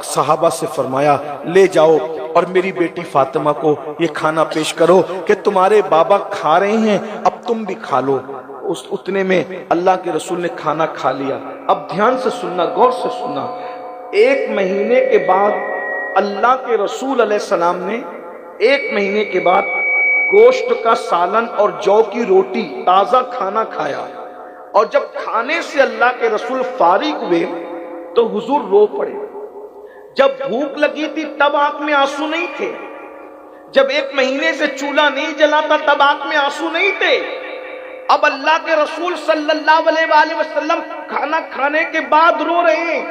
Speaker 1: صحابہ سے فرمایا لے جاؤ اور میری بیٹی فاطمہ کو یہ کھانا پیش کرو کہ تمہارے بابا کھا رہے ہیں، اب تم بھی کھا لو. اس اتنے میں اللہ کے رسول نے کھانا کھا لیا. اب دھیان سے سننا، غور سے سننا. 1 مہینے کے بعد اللہ کے رسول علیہ السلام نے 1 مہینے کے بعد گوشت کا سالن اور جو کی روٹی تازہ کھانا کھایا. اور جب کھانے سے اللہ کے رسول فارغ ہوئے تو حضور رو پڑے. جب بھوک لگی تھی تب آنکھ میں آنسو نہیں تھے، جب 1 مہینے سے چولہا نہیں جلا تھا تب آنکھ میں آنسو نہیں تھے. اب اللہ کے رسول صلی اللہ علیہ وآلہ وسلم کھانا کھانے کے بعد رو رہے ہیں.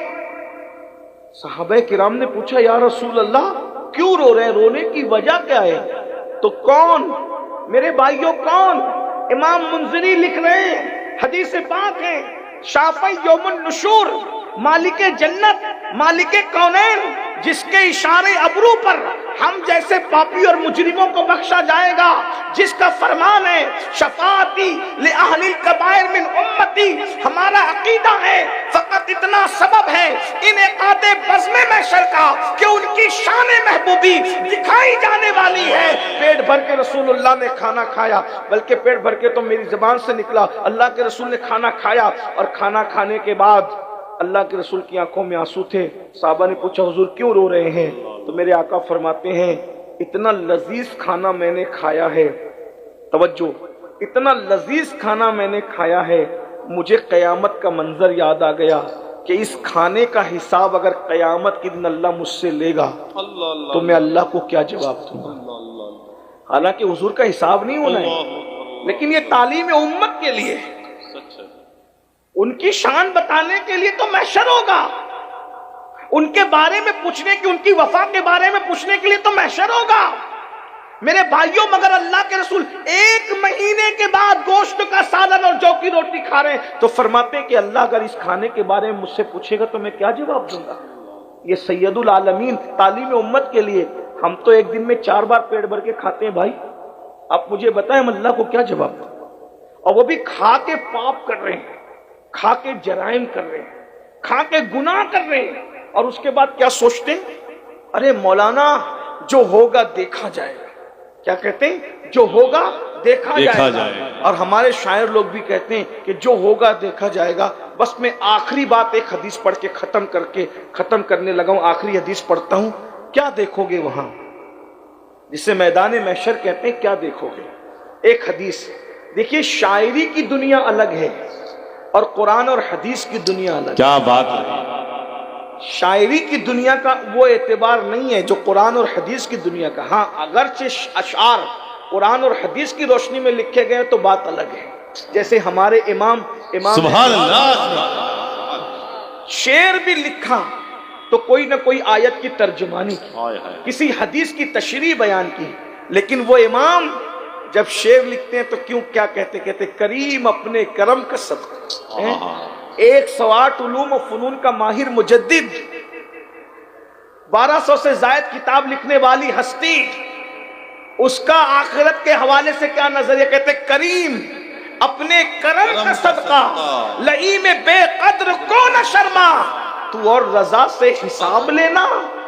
Speaker 1: صحابہ کرام نے پوچھا یا رسول اللہ کیوں رو رہے ہیں، رونے کی وجہ کیا ہے؟ تو کون میرے بھائیوں، کون؟ امام منذری لکھ رہے ہیں، حدیث پاک ہے، شافعی یوم النشور، مالک جنت، مالک کونین، جس کے اشارے ابرو پر ہم جیسے پاپی اور مجرموں کو بخشا جائے گا، جس کا فرمان ہے شفاعتی لأہل الکبائر من امتی. ہمارا عقیدہ ہے فقط اتنا سبب ہے انعقاد بزم محشر کا کہ ان کی شان محبوبی دکھائی جانے والی ہے. پیٹ بھر کے رسول اللہ نے کھانا کھایا، بلکہ پیٹ بھر کے تو میری زبان سے نکلا، اللہ کے رسول نے کھانا کھایا. اور کھانا کھانے کے بعد اللہ کے رسول کی آنکھوں میں آنسو تھے. صحابہ نے پوچھا حضور کیوں رو رہے ہیں؟ تو میرے آقا فرماتے ہیں اتنا لذیذ کھانا میں نے کھایا ہے، توجہ، اتنا لذیذ کھانا میں نے کھایا ہے، مجھے قیامت کا منظر یاد آ گیا کہ اس کھانے کا حساب اگر قیامت کے دن اللہ مجھ سے لے گا تو میں اللہ کو کیا جواب دوں گا. حالانکہ حضور کا حساب نہیں ہونا ہے، لیکن یہ تعلیم امت کے لیے، ان کی شان بتانے کے لیے تو محشر ہوگا، ان کے بارے میں پوچھنے کی، ان کی وفا کے بارے میں پوچھنے کے لیے تو محشر ہوگا. میرے بھائیوں مگر اللہ کے رسول 1 مہینے کے بعد گوشت کا سالن اور جو کی روٹی کھا رہے ہیں تو فرماتے ہیں کہ اللہ اگر اس کھانے کے بارے میں مجھ سے پوچھے گا تو میں کیا جواب دوں گا. یہ سید العالمین تعلیم امت کے لیے. ہم تو ایک دن میں 4 بار پیٹ بھر کے کھاتے ہیں بھائی، آپ مجھے بتائیں ہم اللہ کو کیا جواب دیں؟ اور وہ بھی کھا کے پاپ کر رہے ہیں، کھا کے جرائم کر رہے ہیں، کھا کے گناہ کر رہے ہیں، اور اس کے بعد کیا سوچتے ہیں؟ ارے مولانا جو ہوگا دیکھا جائے گا. کیا کہتے ہیں؟ جو ہوگا دیکھا جائے گا. اور ہمارے شاعر لوگ بھی کہتے ہیں کہ جو ہوگا دیکھا جائے گا. بس میں آخری بات ایک حدیث پڑھ کے ختم کرنے لگا ہوں. آخری حدیث پڑھتا ہوں. کیا دیکھو گے وہاں جسے میدان محشر کہتے ہیں؟ کیا دیکھو گے؟ ایک حدیث دیکھیے. شاعری کی دنیا الگ ہے اور قرآن اور حدیث کی دنیا الگ.
Speaker 2: کیا بات ہے.
Speaker 1: شاعری کی دنیا کا وہ اعتبار نہیں ہے جو قرآن اور حدیث کی دنیا کا. ہاں اگرچہ اشعار قرآن اور حدیث کی روشنی میں لکھے گئے تو بات الگ ہے. جیسے ہمارے امام
Speaker 2: سبحان اللہ
Speaker 1: شعر بھی لکھا تو کوئی نہ کوئی آیت کی ترجمانی کی، کسی حدیث کی تشریح بیان کی، لیکن وہ امام جب شعر لکھتے ہیں تو کیوں کیا کہتے کریم اپنے کرم کا صدقہ. 108 علوم و فنون کا ماہر مجدد، 1200 سے زائد کتاب لکھنے والی ہستی، اس کا آخرت کے حوالے سے کیا نظریہ؟ کہتے کریم اپنے کرم کا صدقہ، لئیم بے قدر کو نہ شرما. تو اور رضا سے حساب لینا،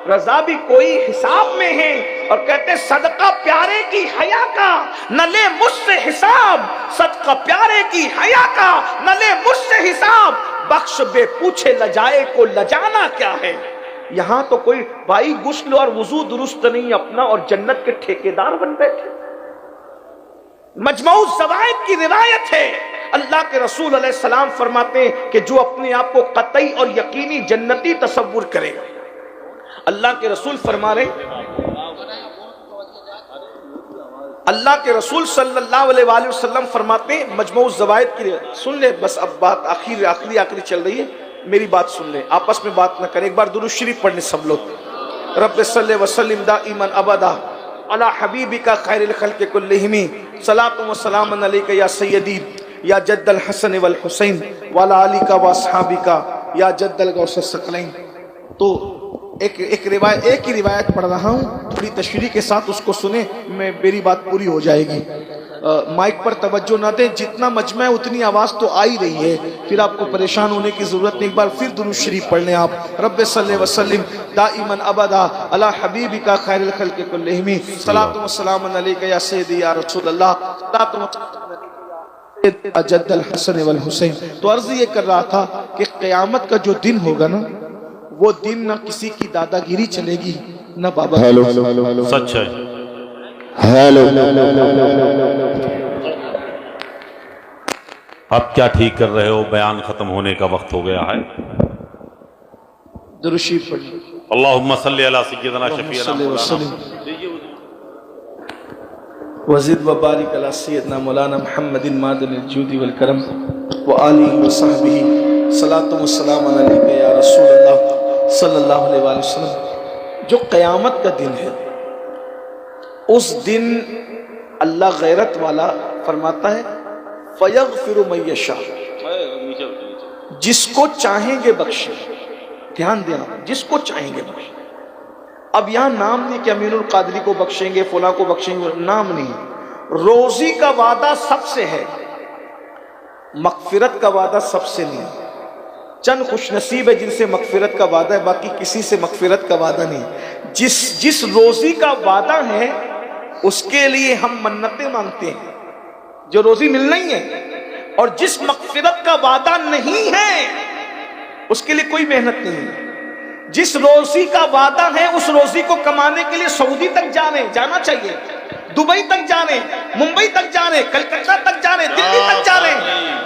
Speaker 1: رضا بھی کوئی حساب میں ہے. اور کہتے صدقہ پیارے کی حیا کا، نہ لے مجھ سے حساب. صدقہ پیارے کی حیا کا، نہ لے مجھ سے حساب. بخش بے پوچھے لجائے کو لجانا کیا ہے. یہاں تو کوئی بھائی غسل اور وضو درست نہیں اپنا اور جنت کے ٹھیکیدار بن بیٹھے. مجموع الزوائد کی روایت ہے، اللہ کے رسول علیہ السلام فرماتے ہیں کہ جو اپنے آپ کو قطعی اور یقینی جنتی تصور کرے، اللہ کے رسول فرما رہے، اللہ کے رسول صلی اللہ علیہ وآلہ وسلم فرماتے ہیں، مجموع الزوائد کی سن لے. بس اب بات آخری چل رہی ہے، میری بات سن لیں، آپس میں بات نہ کریں. ایک بار درود شریف پڑھنے سب لوگ. رب صلی وسلم دائما ابدا علی حبیبک خیر الخلق کلہم، صلاۃ و سلام علیک یا سیدی یا جد الحسن والحسین وعلی آلک و اصحابک یا جد الغوث الثقلین. تو ایک ہی روایت پڑھ رہا ہوں، تھوڑی تشریح کے ساتھ اس کو سنیں، میری بات پوری ہو جائے گی. مائک پر توجہ نہ دیں، جتنا مجمع ہے اتنی آواز تو آ ہی رہی ہے، پھر آپ کو پریشان ہونے کی ضرورت نہیں. ایک بار پھر درود شریف پڑھ لیں آپ. رب صلی وسلم دائما ابدا علی حبیبک خیر الخلق کلہم، صلاۃ و سلام علیک یا سیدی یا رسول اللہ، صلاۃ و سلام جد الحسن والحسین. تو عرض یہ کر رہا تھا کہ قیامت کا جو دن ہوگا نا، وہ دن نہ کسی کی دادا گیری چلے گی، نہ بابا.
Speaker 2: سچ ہے. اب کیا ٹھیک کر رہے ہو؟ بیان ختم ہونے کا وقت ہو گیا ہے.
Speaker 1: درود شریف پڑھیں.
Speaker 2: اللہم صلی علی سیدنا شفیعنا مولانا
Speaker 1: وزد و بارک علی سیدنا مولانا محمد معدن الجود والکرم وآلہ وصحبہ، صلاۃ و سلام علیک یا رسول اللہ صلی اللہ علیہ وآلہ وسلم. جو قیامت کا دن ہے، اس دن اللہ غیرت والا فرماتا ہے فَيَغْفِرُ مَن يَشَاءُ، جس کو چاہیں گے بخشیں. دھیان دینا، جس کو چاہیں گے بخشیں. اب یہاں نام نہیں کہ امین القادری کو بخشیں گے، فلاں کو بخشیں گے، نام نہیں. روزی کا وعدہ سب سے ہے، مغفرت کا وعدہ سب سے نہیں. چند خوش نصیب ہے جن سے مغفرت کا وعدہ ہے، باقی کسی سے مغفرت کا وعدہ نہیں. جس روزی کا وعدہ ہے اس کے لیے ہم منتیں مانگتے ہیں، جو روزی ملنا ہی ہے. اور جس مغفرت کا وعدہ نہیں ہے اس کے لیے کوئی محنت نہیں ہے. جس روزی کا وعدہ ہے اس روزی کو کمانے کے لیے سعودی تک جانا چاہیے، دبئی تک جانے، ممبئی تک جانے، کلکتہ تک جانے، دلی تک جانے.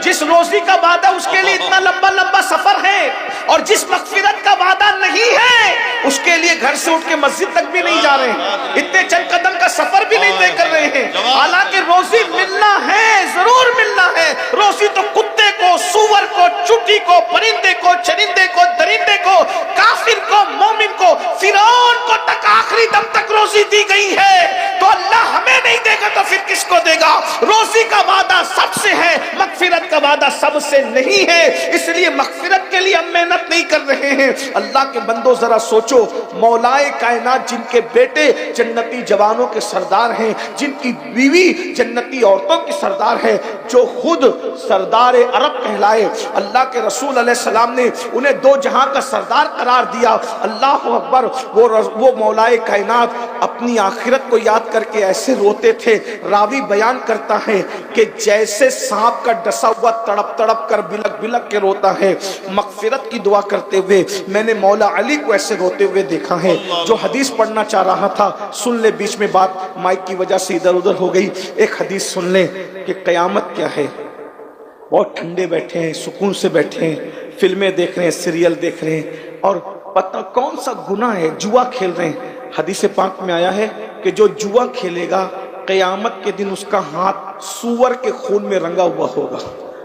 Speaker 1: جس روزی کا وعدہ اس کے لیے اتنا لمبا سفر ہے. اور جس مغفرت کا وعدہ نہیں ہے اس کے لیے گھر سے اٹھ کے مسجد تک بھی نہیں جا رہے ہیں، اتنے چند قدم کا سفر بھی نہیں طے کر رہے ہیں. حالانکہ روزی ملنا ہے، ضرور ملنا ہے. روزی تو کتے کو، سور کو، چوٹی کو، پرندے کو، چرندے کو، درندے کو، کافر کو، مومن کو، فرعون کو تک آخری دم تک روزی دی گئی ہے. تو اللہ ہمیں نہیں دے گا تو پھر کس کو دے گا؟ روزی کا وعدہ سب سے ہے، مغفرت کا وعدہ سب سے نہیں ہے. اس لیے مغفرت کے لیے ہم محنت نہیں کر رہے ہیں. اللہ کے بندو ذرا سوچو، مولائے کائنات جن کے بیٹے جنتی جوانوں کے سردار ہیں، جن کی بیوی جنتی عورتوں کی سردار ہے، جو خود سردار عرب کہلائے، اللہ کے رسول علیہ السلام نے انہیں دو جہاں کا سردار قرار دیا. اللہ اکبر. وہ مولائے کائنات اپنی آخرت کو یاد کر کے ایسے روتے تھے. راوی بیان کرتا ہے کہ جیسے سانپ کا ڈسا ہوا تڑپ تڑپ کر بلک بلک کے روتا ہے، مغفرت کی دعا کرتے ہوئے میں نے مولا علی کو ایسے روتے ہوئے دیکھا ہے. جو حدیث پڑھنا چاہ رہا تھا سن لے، بیچ میں بات مائک کی وجہ سے ادھر ادھر ہو گئی. ایک حدیث سن لیں کہ قیامت کیا ہے. بہت ٹھنڈے بیٹھے ہیں، سکون سے بیٹھے ہیں، فلمیں دیکھ رہے ہیں، سیریل دیکھ رہے ہیں، اور پتہ کون سا گناہ ہے، جوا کھیل رہے ہیں. حدیث پاک میں آیا ہے کہ جو جوا کھیلے گا قیامت کے دن اس کا ہاتھ سور کے خون میں رنگا ہوا ہوگا.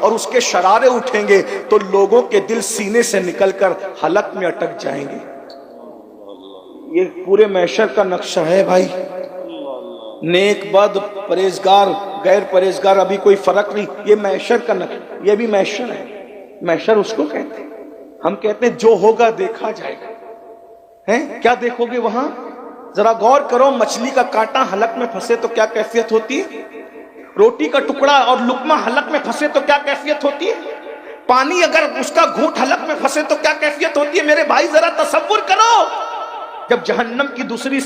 Speaker 1: اور اس کے شرارے اٹھیں گے تو لوگوں کے دل سینے سے نکل کر حلق میں اٹک جائیں گے۔ یہ پورے محشر کا نقشہ ہے بھائی، نیک بد پرہیزگار غیر پرہیزگار ابھی کوئی فرق نہیں، یہ محشر کا نقشہ، یہ بھی محشر ہے۔ محشر اس کو کہتے ہیں، ہم کہتے ہیں جو ہوگا دیکھا جائے گا۔ ہیں کیا دیکھو گے وہاں؟ ذرا غور کرو، مچھلی کا کانٹا حلق میں پھنسے تو کیا کیفیت ہوتی ہے؟ روٹی کا ٹکڑا اور لقمہ حلق میں پھنسے تو کیا کیفیت ہوتی ہے؟ پانی اگر اس کا گھونٹ حلق میں پھنسے تو کیا کیفیت ہوتی ہے؟ میرے بھائی ذرا تصور کرو، جب جہنم کی دوسری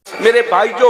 Speaker 1: میرے بھائی جو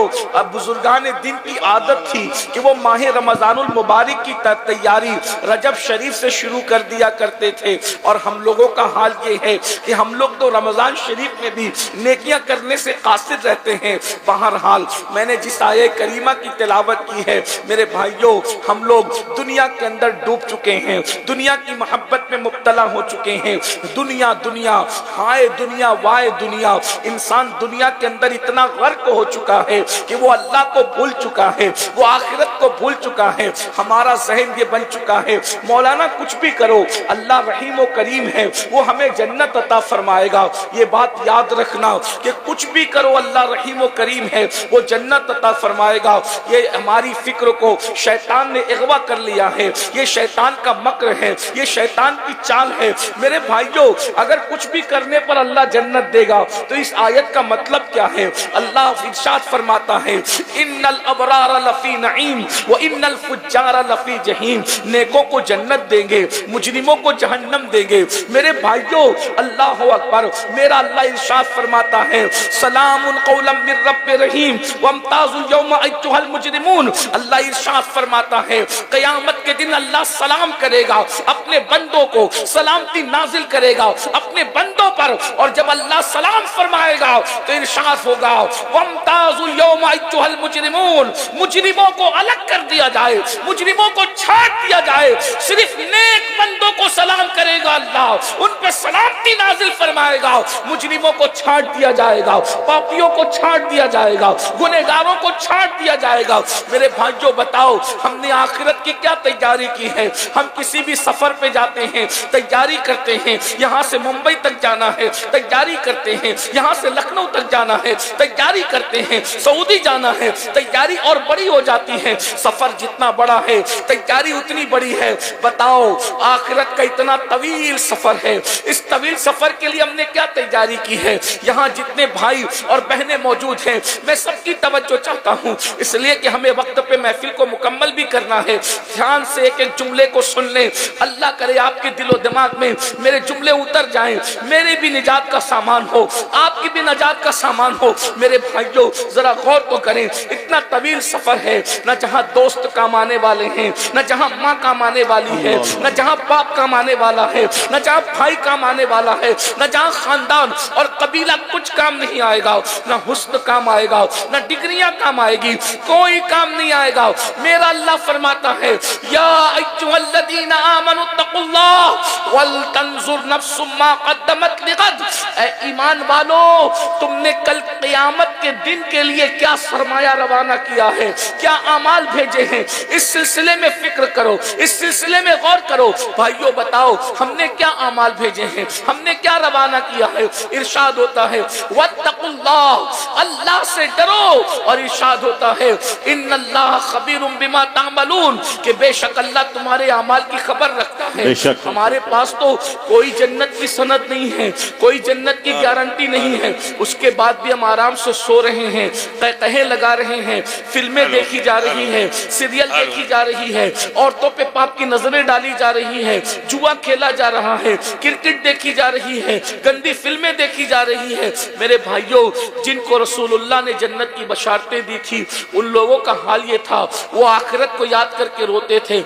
Speaker 1: بزرگان دین کی عادت تھی کہ وہ ماہ رمضان المبارک کی تیاری رجب شریف سے شروع کر دیا کرتے تھے، اور ہم لوگوں کا حال یہ ہے کہ ہم لوگ تو رمضان شریف میں بھی نیکیاں کرنے سے قاصر رہتے ہیں۔ بہرحال میں نے جس آیہ کریمہ کی تلاوت کی ہے میرے بھائیوں، ہم لوگ دنیا کے اندر ڈوب چکے ہیں، دنیا کی محبت میں مبتلا ہو چکے ہیں۔ دنیا دنیا ہائے دنیا وائے دنیا، انسان دنیا کے اندر اتنا غرق ہو چکا ہے کہ وہ اللہ کو بھول چکا ہے، وہ آخرت کو بھول چکا ہے۔ ہمارا ذہن یہ بن چکا ہے مولانا کچھ بھی کرو اللہ رحیم و کریم ہے، وہ ہمیں جنت عطا فرمائے گا۔ یہ بات یاد رکھنا کہ کچھ بھی کرو اللہ رحیم و کریم ہے، وہ جنت عطا فرمائے گا۔ یہ ہماری فکر کو شیطان نے اغوا کر لیا ہے، یہ شیطان کا مکر ہے، یہ شیطان کی چال ہے۔ میرے بھائیوں اگر کچھ بھی کرنے پر اللہ جنت دے گا تو اس آیت کا مطلب کیا ہے؟ اللہ ارشاد فرماتا ہے ان الابرار لفی نعیم و ان الفجار لفی جہیم، نیکوں کو جنت دیں گے، مجرموں کو جہنم دیں گے۔ میرے بھائیوں اللہ اکبر، میرا اللہ ارشاد فرماتا ہے سلام قولا من رب رحیم وامتازوا اليوم ایھا المجرمون۔ اللہ ارشاد فرماتا ہے قیامت کے دن اللہ سلام کرے گا اپنے بندوں کو، سلامتی نازل کرے گا اپنے بندوں پر، اور جب اللہ سلام فرمائے گا تو ارشاد ہوگا وامتازوا اليوم ایھا المجرمون، مجرموں کو الگ کر دیا جائے، مجرموں کو چھاٹ دیا جائے، صرف نیک بندوں کو سلام کرے گا اللہ، ان پہ سلامتی نازل فرمائے گا، مجرموں کو چھاٹ دیا جائے گا، پاپیوں کو چھاٹ دیا جائے گا، گنہگاروں کو چھاٹ دیا جائے گا۔ میرے بھائیوں بتاؤ ہم نے آخرت کی کیا تیاری کی ہے؟ ہم کسی بھی سفر پہ جاتے ہیں تیاری کرتے ہیں، یہاں سے ممبئی تک جانا ہے تیاری کرتے ہیں، یہاں سے لکھنؤ تک جانا ہے تیاری کرتے ہیں، سعودی جانا ہے تیاری اور بڑی ہو جاتی ہے، سفر جتنا بڑا ہے تیاری اتنی بڑی ہے. بتاؤ آخرت کا اتنا طویل سفر ہے, اس طویل سفر کے لیے ہم نے کیا تیاری کی ہے؟ یہاں جتنے بھائی اور بہنیں موجود ہیں میں سب کی توجہ چاہتا ہوں, اس لیے کہ ہمیں وقت پہ محفل کو مکمل بھی کرنا ہے. دھیان سے ایک ایک جملے کو سن لیں, اللہ کرے آپ کے دل و دماغ میں میرے جملے اتر جائیں, میرے بھی نجات کا سامان ہو, آپ کی بھی نجات کا سامان ہو. میرے بھائیوں ذرا غور تو کریں, اتنا طویل سفر ہے, نہ جہاں دوست کام آنے والے ہیں, نہ جہاں ماں کام آنے والی ہے, نہ جہاں باپ کام آنے والا ہے, نہ جہاں بھائی کام آنے والا ہے, نہ جہاں خاندان اور قبیلہ کچھ کام نہیں آئے گا, نہ حسن کام آئے گا, نہ ڈگریاں کام آئے گی, کوئی کام نہیں آئے گا. میرا اللہ فرماتا ہے یا ایھا الذین آمنوا اتقوا اللہ ولتنظر نفس ما قدمت لغد. اے ایمان والو, تم نے کل قیامت کے دن کے لیے کیا سرمایہ روانہ کیا ہے, کیا اعمال بھیجے ہیں, اس سلسلے میں فکر کرو, اس سلسلے میں غور کرو. بھائیو بتاؤ ہم نے کیا اعمال بھیجے ہیں, ہم نے کیا روانہ کیا ہے؟ ارشاد ہوتا ہے واتقوا اللہ, اللہ سے ڈرو, اور ارشاد ہوتا ہے ان اللہ خبیر بما تعملون, کہ بے شک اللہ تمہارے اعمال کی خبر رکھتا ہے. ہمارے پاس تو کوئی جنت کی سند نہیں ہے, کوئی جنت کی گارنٹی نہیں ہے, اس کے بعد بھی ہم آرام سے سو رہے ہیں, قہقہے لگا رہے ہیں, فلمیں دیکھی جا رہی ہیں, سیریل دیکھی جا رہی ہے, عورتوں پہ پاپ کی نظریں ڈالی جا رہی ہے, جوا کھیلا جا رہا ہے, کرکٹ دیکھی جا رہی ہے, گندی فلمیں دیکھی جا رہی ہے. میرے بھائیوں جن کو رسول اللہ نے جنت کی بشارتیں دی تھی ان لوگوں کا حال یہ تھا, وہ آخرت کو یاد کر کے روتے تھے.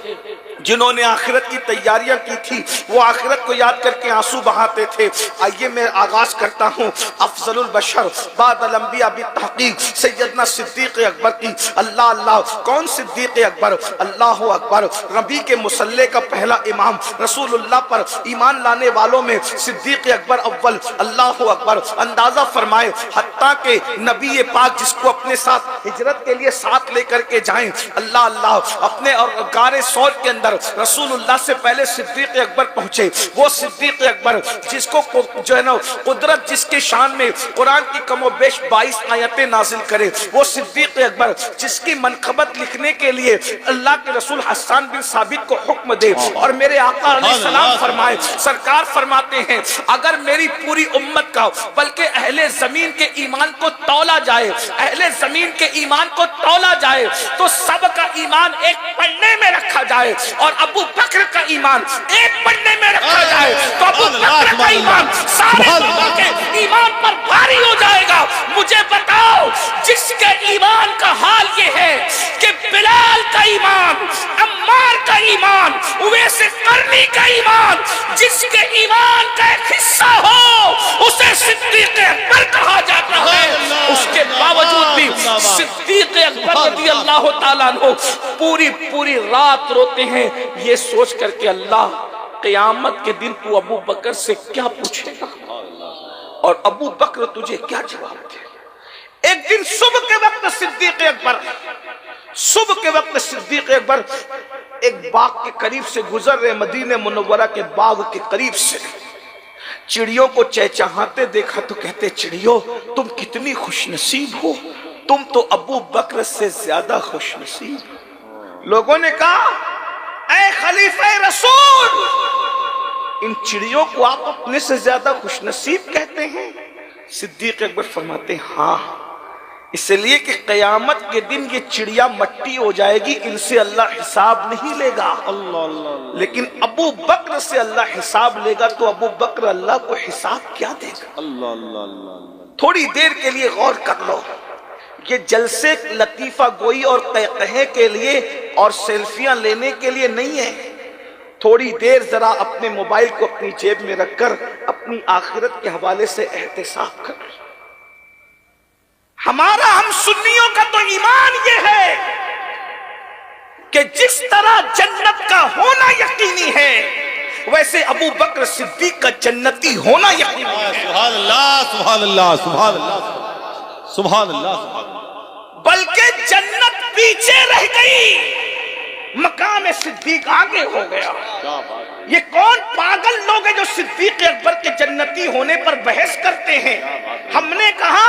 Speaker 1: جنہوں نے آخرت کی تیاریاں کی تھی وہ آخرت کو یاد کر کے آنسو بہاتے تھے. آئیے میں آغاز کرتا ہوں افضل البشر بعد الانبیاء بالتحقیق سیدنا صدیق اکبر کی. اللہ اللہ, کون صدیق اکبر؟ اللہ اکبر, نبی کے مصلی کا پہلا امام, رسول اللہ پر ایمان لانے والوں میں صدیق اکبر اول. اللہ اکبر, اندازہ فرمائے حتیٰ کہ نبی پاک جس کو اپنے ساتھ ہجرت کے لیے ساتھ لے کر کے جائیں, اللہ اللہ, اپنے اور غار ثور کے اندر رسول اللہ سے پہلے صدیق اکبر پہنچے. وہ صدیق اکبر جس کو جو ہے نا قدرت جس کے شان میں قرآن کی کم و بیش 22 آیتیں نازل کرے, وہ صدیق اکبر جس کی منقبت لکھنے کے لیے اللہ کے رسول حسان بن ثابت کو حکم دے, اور میرے آقا علیہ السلام فرمائے, سرکار فرماتے ہیں اگر میری پوری امت کا بلکہ اہل زمین کے ایمان کو تولا جائے, اہل زمین کے ایمان کو تولا جائے تو سب کا ایمان ایک پڑھنے میں رکھا جائے, اور ابو بکر کا ایمان ایک پڑھنے میں رکھا جائے تو ابو بکر کا ایمان سارے لوگوں کے ایمان پر بھاری ہو جائے گا. مجھے بتاؤ جس کے ایمان کا حال یہ ہے کہ بلال کا ایمان, عمار کا ایمان, اویس قرنی کا ایمان, جس کے ایمان کا ایک حصہ ہو اسے صدیق اکبر کہا جاتا ہے, اس کے باوجود بھی صدیق اکبر رضی اللہ تعالیٰ عنہ پوری رات روتے ہیں یہ سوچ کر کے اللہ قیامت کے دن تو ابو بکر سے کیا پوچھے گا اور ابو بکر تجھے کیا جواب دے. ایک دن صبح کے وقت صدیق اکبر ایک باغ کے قریب سے گزر رہے, مدینہ منورہ کے باغ کے قریب سے چڑیوں کو چہچہاتے دیکھا تو کہتے چڑیوں تم کتنی خوش نصیب ہو, تم تو ابو بکر سے زیادہ خوش نصیب. لوگوں نے کہا اے خلیفہ رسول, ان چڑیوں کو آپ اپنے سے زیادہ خوش نصیب کہتے ہیں؟ صدیق اکبر فرماتے ہیں ہاں, اس لیے کہ قیامت کے دن یہ چڑیا مٹی ہو جائے گی, ان سے اللہ حساب نہیں لے گا. لیکن ابو بکر سے اللہ حساب لے گا, تو ابو بکر اللہ کو حساب کیا دے گا؟ تھوڑی دیر کے لیے غور کر لو, یہ جلسے لطیفہ گوئی اور قہقہے کے لیے اور سیلفیاں لینے کے لیے نہیں ہے. تھوڑی دیر ذرا اپنے موبائل کو اپنی جیب میں رکھ کر اپنی آخرت کے حوالے سے احتساب کر. ہمارا ہم سنیوں کا تو ایمان یہ ہے کہ جس طرح جنت کا ہونا یقینی ہے ویسے ابو بکر صدیق کا جنتی ہونا یقینی ہے.
Speaker 2: سبحان اللہ, سبحان اللہ, سبحان اللہ, سبحان اللہ.
Speaker 1: بلکہ جنت پیچھے رہ گئی, مقام صدیق آگے ہو گیا. یہ کون پاگل لوگ ہیں جو صدیق اکبر کے جنتی ہونے پر بحث کرتے ہیں؟ ہم نے کہا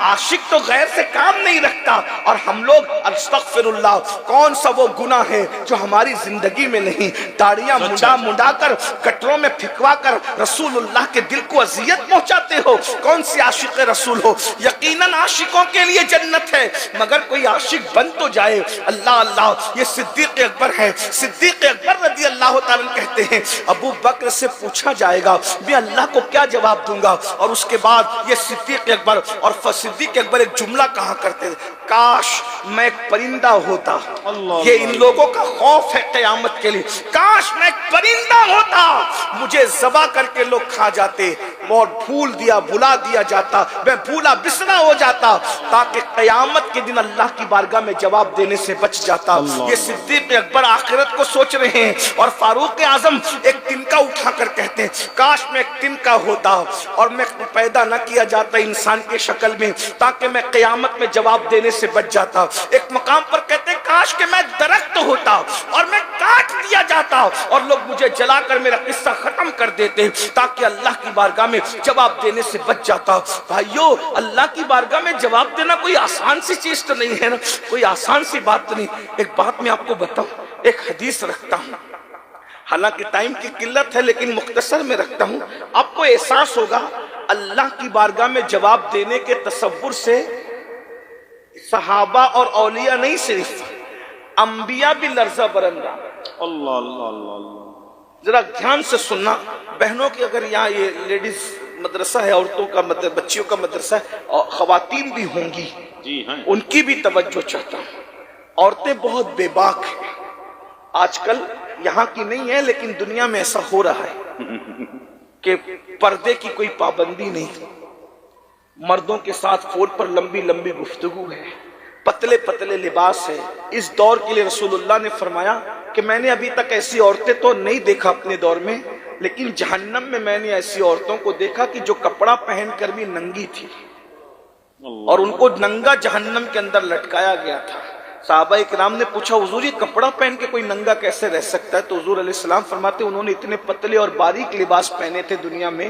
Speaker 1: عاشق تو غیر سے کام نہیں رکھتا. اور ہم لوگ استغفر اللہ, کون سا وہ گناہ ہے جو ہماری زندگی میں نہیں. داڑیاں منڈا کر گٹروں میں پھکوا کر رسول اللہ کے دل کو اذیت پہنچاتے ہو. کون سی عاشق رسول ہو؟ یقیناً عاشقوں کے لیے جنت ہے, مگر کوئی عاشق بن تو جائے. اللہ اللہ, یہ صدیق اکبر ہے. صدیق اکبر رضی اللہ تعالیٰ کہتے ہیں ابو بکر سے پوچھا جائے گا میں اللہ کو کیا جواب دوں گا. اور اس کے بعد یہ صدیق اکبر اور صدیق اکبر ایک جملہ کہا کرتے ہیں, کاش میں ایک پرندہ ہوتا. یہ ان لوگوں کا خوف ہے قیامت کے لیے. کاش میں ایک پرندہ ہوتا, مجھے ذبح کر کے لوگ کھا جاتے اور بھلا دیا جاتا, میں بھولا بسرا ہو جاتا, تاکہ قیامت کے دن اللہ کی بارگاہ میں جواب دینے سے بچ جاتا. یہ صدیق اکبر آخرت کو سوچ رہے ہیں, اور فاروق اعظم ایک تنکا اٹھا کر کہتے ہیں کاش میں ایک تنکا ہوتا اور میں پیدا نہ کیا جاتا انسان کے شکل میں, تاکہ میں قیامت میں جواب دینے سے بچ جاتا. ایک مقام پر کہتے ہیں کاش کہ میں درخت ہوتا اور میں کاٹ دیا جاتا اور لوگ مجھے جلا کر میرا قصہ ختم کر دیتے, تاکہ اللہ کی بارگاہ میں جواب دینے سے بچ جاتا. بھائیو, اللہ کی بارگاہ میں جواب دینا کوئی آسان سی چیز تو نہیں ہے نا, کوئی آسان سی بات تو نہیں. ایک بات میں آپ کو بتاؤں, ایک حدیث رکھتا ہوں, حالانکہ ٹائم کی قلت ہے لیکن مختصر میں رکھتا ہوں. آپ کو احساس ہوگا اللہ کی بارگاہ میں جواب دینے کے تصور سے صحابہ اور اولیاء نہیں, صرف انبیاء بھی لرزہ برندہ.
Speaker 2: اللہ اللہ اللہ,
Speaker 1: ذرا دھیان سے سننا بہنوں کی, اگر یہاں یہ لیڈیز مدرسہ ہے, عورتوں کا بچیوں کا مدرسہ ہے, اور خواتین بھی ہوں گی,
Speaker 2: جی ہاں,
Speaker 1: ان کی بھی توجہ چاہتا ہوں. عورتیں بہت بے باک ہیں آج کل, یہاں کی نہیں ہے لیکن دنیا میں ایسا ہو رہا ہے کہ پردے کی کوئی پابندی نہیں, مردوں کے ساتھ فون پر لمبی لمبی گفتگو ہے, پتلے پتلے لباس ہے. اس دور کے لیے رسول اللہ نے فرمایا کہ میں نے ابھی تک ایسی عورتیں تو نہیں دیکھا اپنے دور میں, لیکن جہنم میں میں نے ایسی عورتوں کو دیکھا کہ جو کپڑا پہن کر بھی ننگی تھی, اور ان کو ننگا جہنم کے اندر لٹکایا گیا تھا. صحابہ کرام نے پوچھا حضور یہ کپڑا پہن کے کوئی ننگا کیسے رہ سکتا ہے؟ تو حضور علیہ السلام فرماتے انہوں نے اتنے پتلے اور باریک لباس پہنے تھے دنیا میں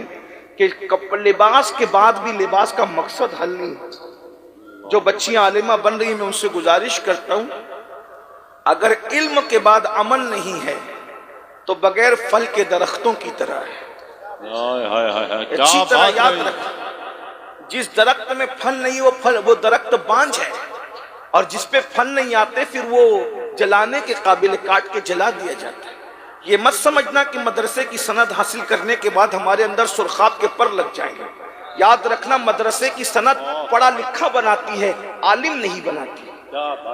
Speaker 1: کہ لباس کے بعد بھی لباس کا مقصد حل نہیں. جو بچیاں عالمہ بن رہی ہیں میں ان سے گزارش کرتا ہوں, اگر علم کے بعد عمل نہیں ہے تو بغیر پھل کے درختوں کی طرح ہے. اچھی طرح یاد رکھ, جس درخت میں پھل نہیں وہ درخت بانج ہے, اور جس پہ پھل نہیں آتے پھر وہ جلانے کے قابل, کاٹ کے جلا دیا جاتا ہے. یہ مت سمجھنا کہ مدرسے کی سند حاصل کرنے کے بعد ہمارے اندر سرخاب کے پر لگ جائیں گے. یاد رکھنا مدرسے کی سند پڑھا لکھا بناتی ہے, عالم نہیں بناتی.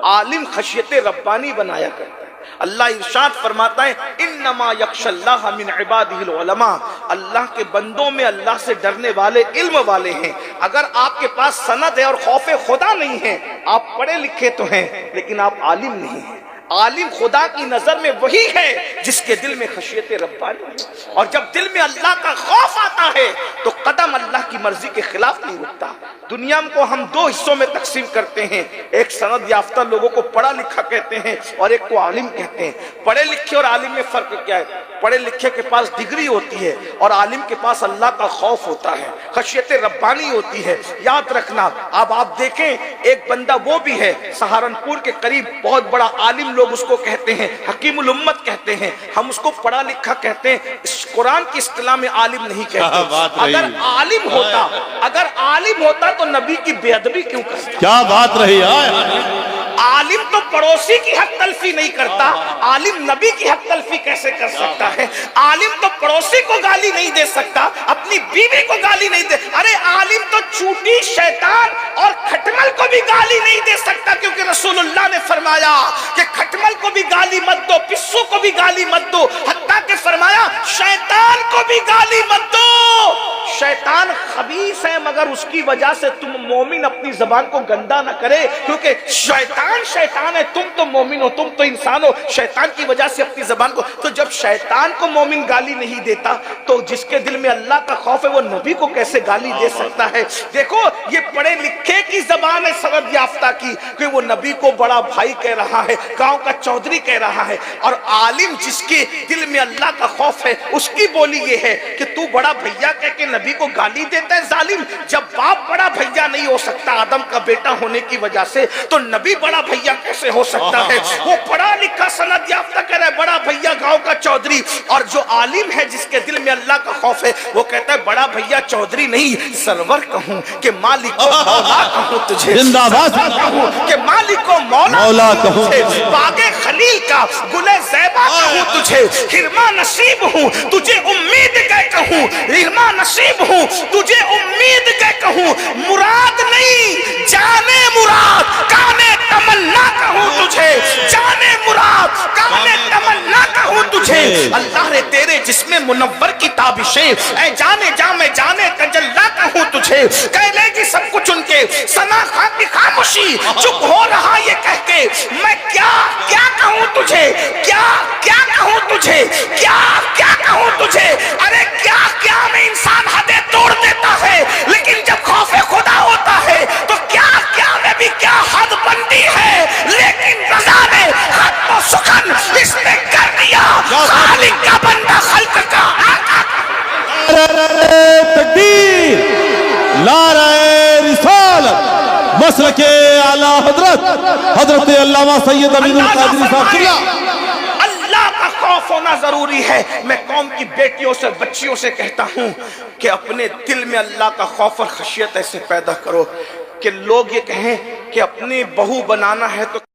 Speaker 1: عالم خشیت ربانی بنایا کرتا ہے. اللہ ارشاد فرماتا ہے انما یخشی اللہ من عبادہ العلماء, اللہ کے بندوں میں اللہ سے ڈرنے والے علم والے ہیں. اگر آپ کے پاس سند ہے اور خوف خدا نہیں ہے, آپ پڑھے لکھے تو ہیں لیکن آپ عالم نہیں ہیں. عالم خدا کی نظر میں وہی ہے جس کے دل میں خشیت ربانی ہے, اور جب دل میں اللہ کا خوف آتا ہے تو قدم اللہ کی مرضی کے خلاف نہیں اٹھتا. دنیا کو ہم دو حصوں میں تقسیم کرتے ہیں, ایک سند یافتہ لوگوں کو پڑھا لکھا کہتے ہیں اور ایک کو عالم کہتے ہیں. پڑھے لکھے اور عالم میں فرق کیا ہے؟ پڑھے لکھے کے پاس ڈگری ہوتی ہے اور عالم کے پاس اللہ کا خوف ہوتا ہے, خشیت ربانی ہوتی ہے. یاد رکھنا, اب آپ دیکھیں ایک بندہ وہ بھی ہے سہارنپور کے قریب, بہت بڑا عالم, لوگ اس کو کہتے ہیں حکیم الامت کہتے ہیں, ہم اس کو پڑھا لکھا کہتے ہیں, قرآن کی اصطلاح میں عالم نہیں کہتے. اگر عالم ہوتا تو نبی کی بے ادبی کیوں کرتا؟
Speaker 2: کیا بات رہی ہے.
Speaker 1: عالم تو پڑوسی کی حق تلفی نہیں کرتا, عالم نبی کی حق تلفی کیسے کر سکتا ہے؟ عالم تو پڑوسی کو گالی نہیں دے سکتا, اپنی بیوی کو گالی نہیں دے. ارے عالم تو چوٹی, شیطان اور کھٹمل کو بھی گالی نہیں دے سکتا, کیونکہ رسول اللہ نے فرمایا کہ کھٹمل کو بھی گالی مت دو, پسو کو بھی گالی مت دو, حتیٰ کہ فرمایا شیطان کو بھی گالی مت دو. شیطان خبیث ہے مگر اس کی وجہ سے تم مومن اپنی زبان کو گندا نہ کرے, کیونکہ شیطان ہے, تم تو مومن ہو, تم تو انسان ہو. شیطان کی وجہ سے اپنی زبان کو, تو جب شیطان کو مومن گالی نہیں دیتا تو جس کے دل میں اللہ کا خوف ہے وہ نبی کو کیسے گالی دے سکتا ہے؟ دیکھو یہ پڑھے لکھے کی زبان ہے سند یافتہ کی, کہ وہ نبی کو بڑا بھائی کہہ رہا ہے, گاؤں کا چودھری کہہ رہا ہے. اور عالم جس کے دل میں اللہ کا خوف ہے اس کی بولی یہ ہے کہ تو بڑا بھیا کہہ کے نبی نبی کو گالی دیتا ہے ظالم؟ جب باپ بڑا بھیا نہیں ہو سکتا آدم کا بیٹا ہونے کی وجہ سے تو نبی بڑا بھیا کیسے ہو سکتا ہے؟ وہ پڑھا لکھا سند یافتہ کہہ رہا ہے بڑا بھیا گاؤں کا چودھری، اور جو عالم ہے جس کے دل میں اللہ کا خوف ہے وہ کہتا ہے بڑا بھیا چودھری نہیں سرور کہوں کہ مالک و مولا کہوں تجھے،
Speaker 2: زندہ باد
Speaker 1: کہوں کہ مالک و مولا کہوں تجھے، باغ خلیل کا گل زیبا کہوں تجھے، ہرما نصیب ہوں تجھے امید کے کہوں، ہرما نصیب ہوں تجھے امید کے کہوں، مراد نہیں جانے مراد کانے تمنا کہوں تجھے، جانے مراد کانے تمنا کہوں تجھے، اللہ نے تیرے جسم منور کی تابشیں اے جانے جا میں جانے تجلا کہوں تجھے، کہہ لے گی سب کچھ ان کے سنا خاکی خاموشی، چپ ہو رہا یہ کہہ کے میں کیا کیا کہوں تجھے، کیا کیا کہوں تجھے، کیا کیا کہوں تجھے، ارے کیا کیا میں انسان حدیں توڑ دیتا ہے لیکن جب خوف خدا ہوتا ہے تو کیا کیا میں بھی کیا حد بندی ہے، لیکن رضا نے ختم و سکن اس نے کر دیا، خالق کا بندہ خلق کا آقا۔
Speaker 2: تکبیر، نعرہ رسالت، مسلک اعلی حضرت علامہ سید امین القادری صاحب قبلہ۔
Speaker 1: اللہ کا خوف ہونا ضروری ہے۔ میں قوم کی بیٹیوں سے بچیوں سے کہتا ہوں کہ اپنے دل میں اللہ کا خوف اور خشیت ایسے پیدا کرو کہ لوگ یہ کہیں کہ اپنی بہو بنانا ہے تو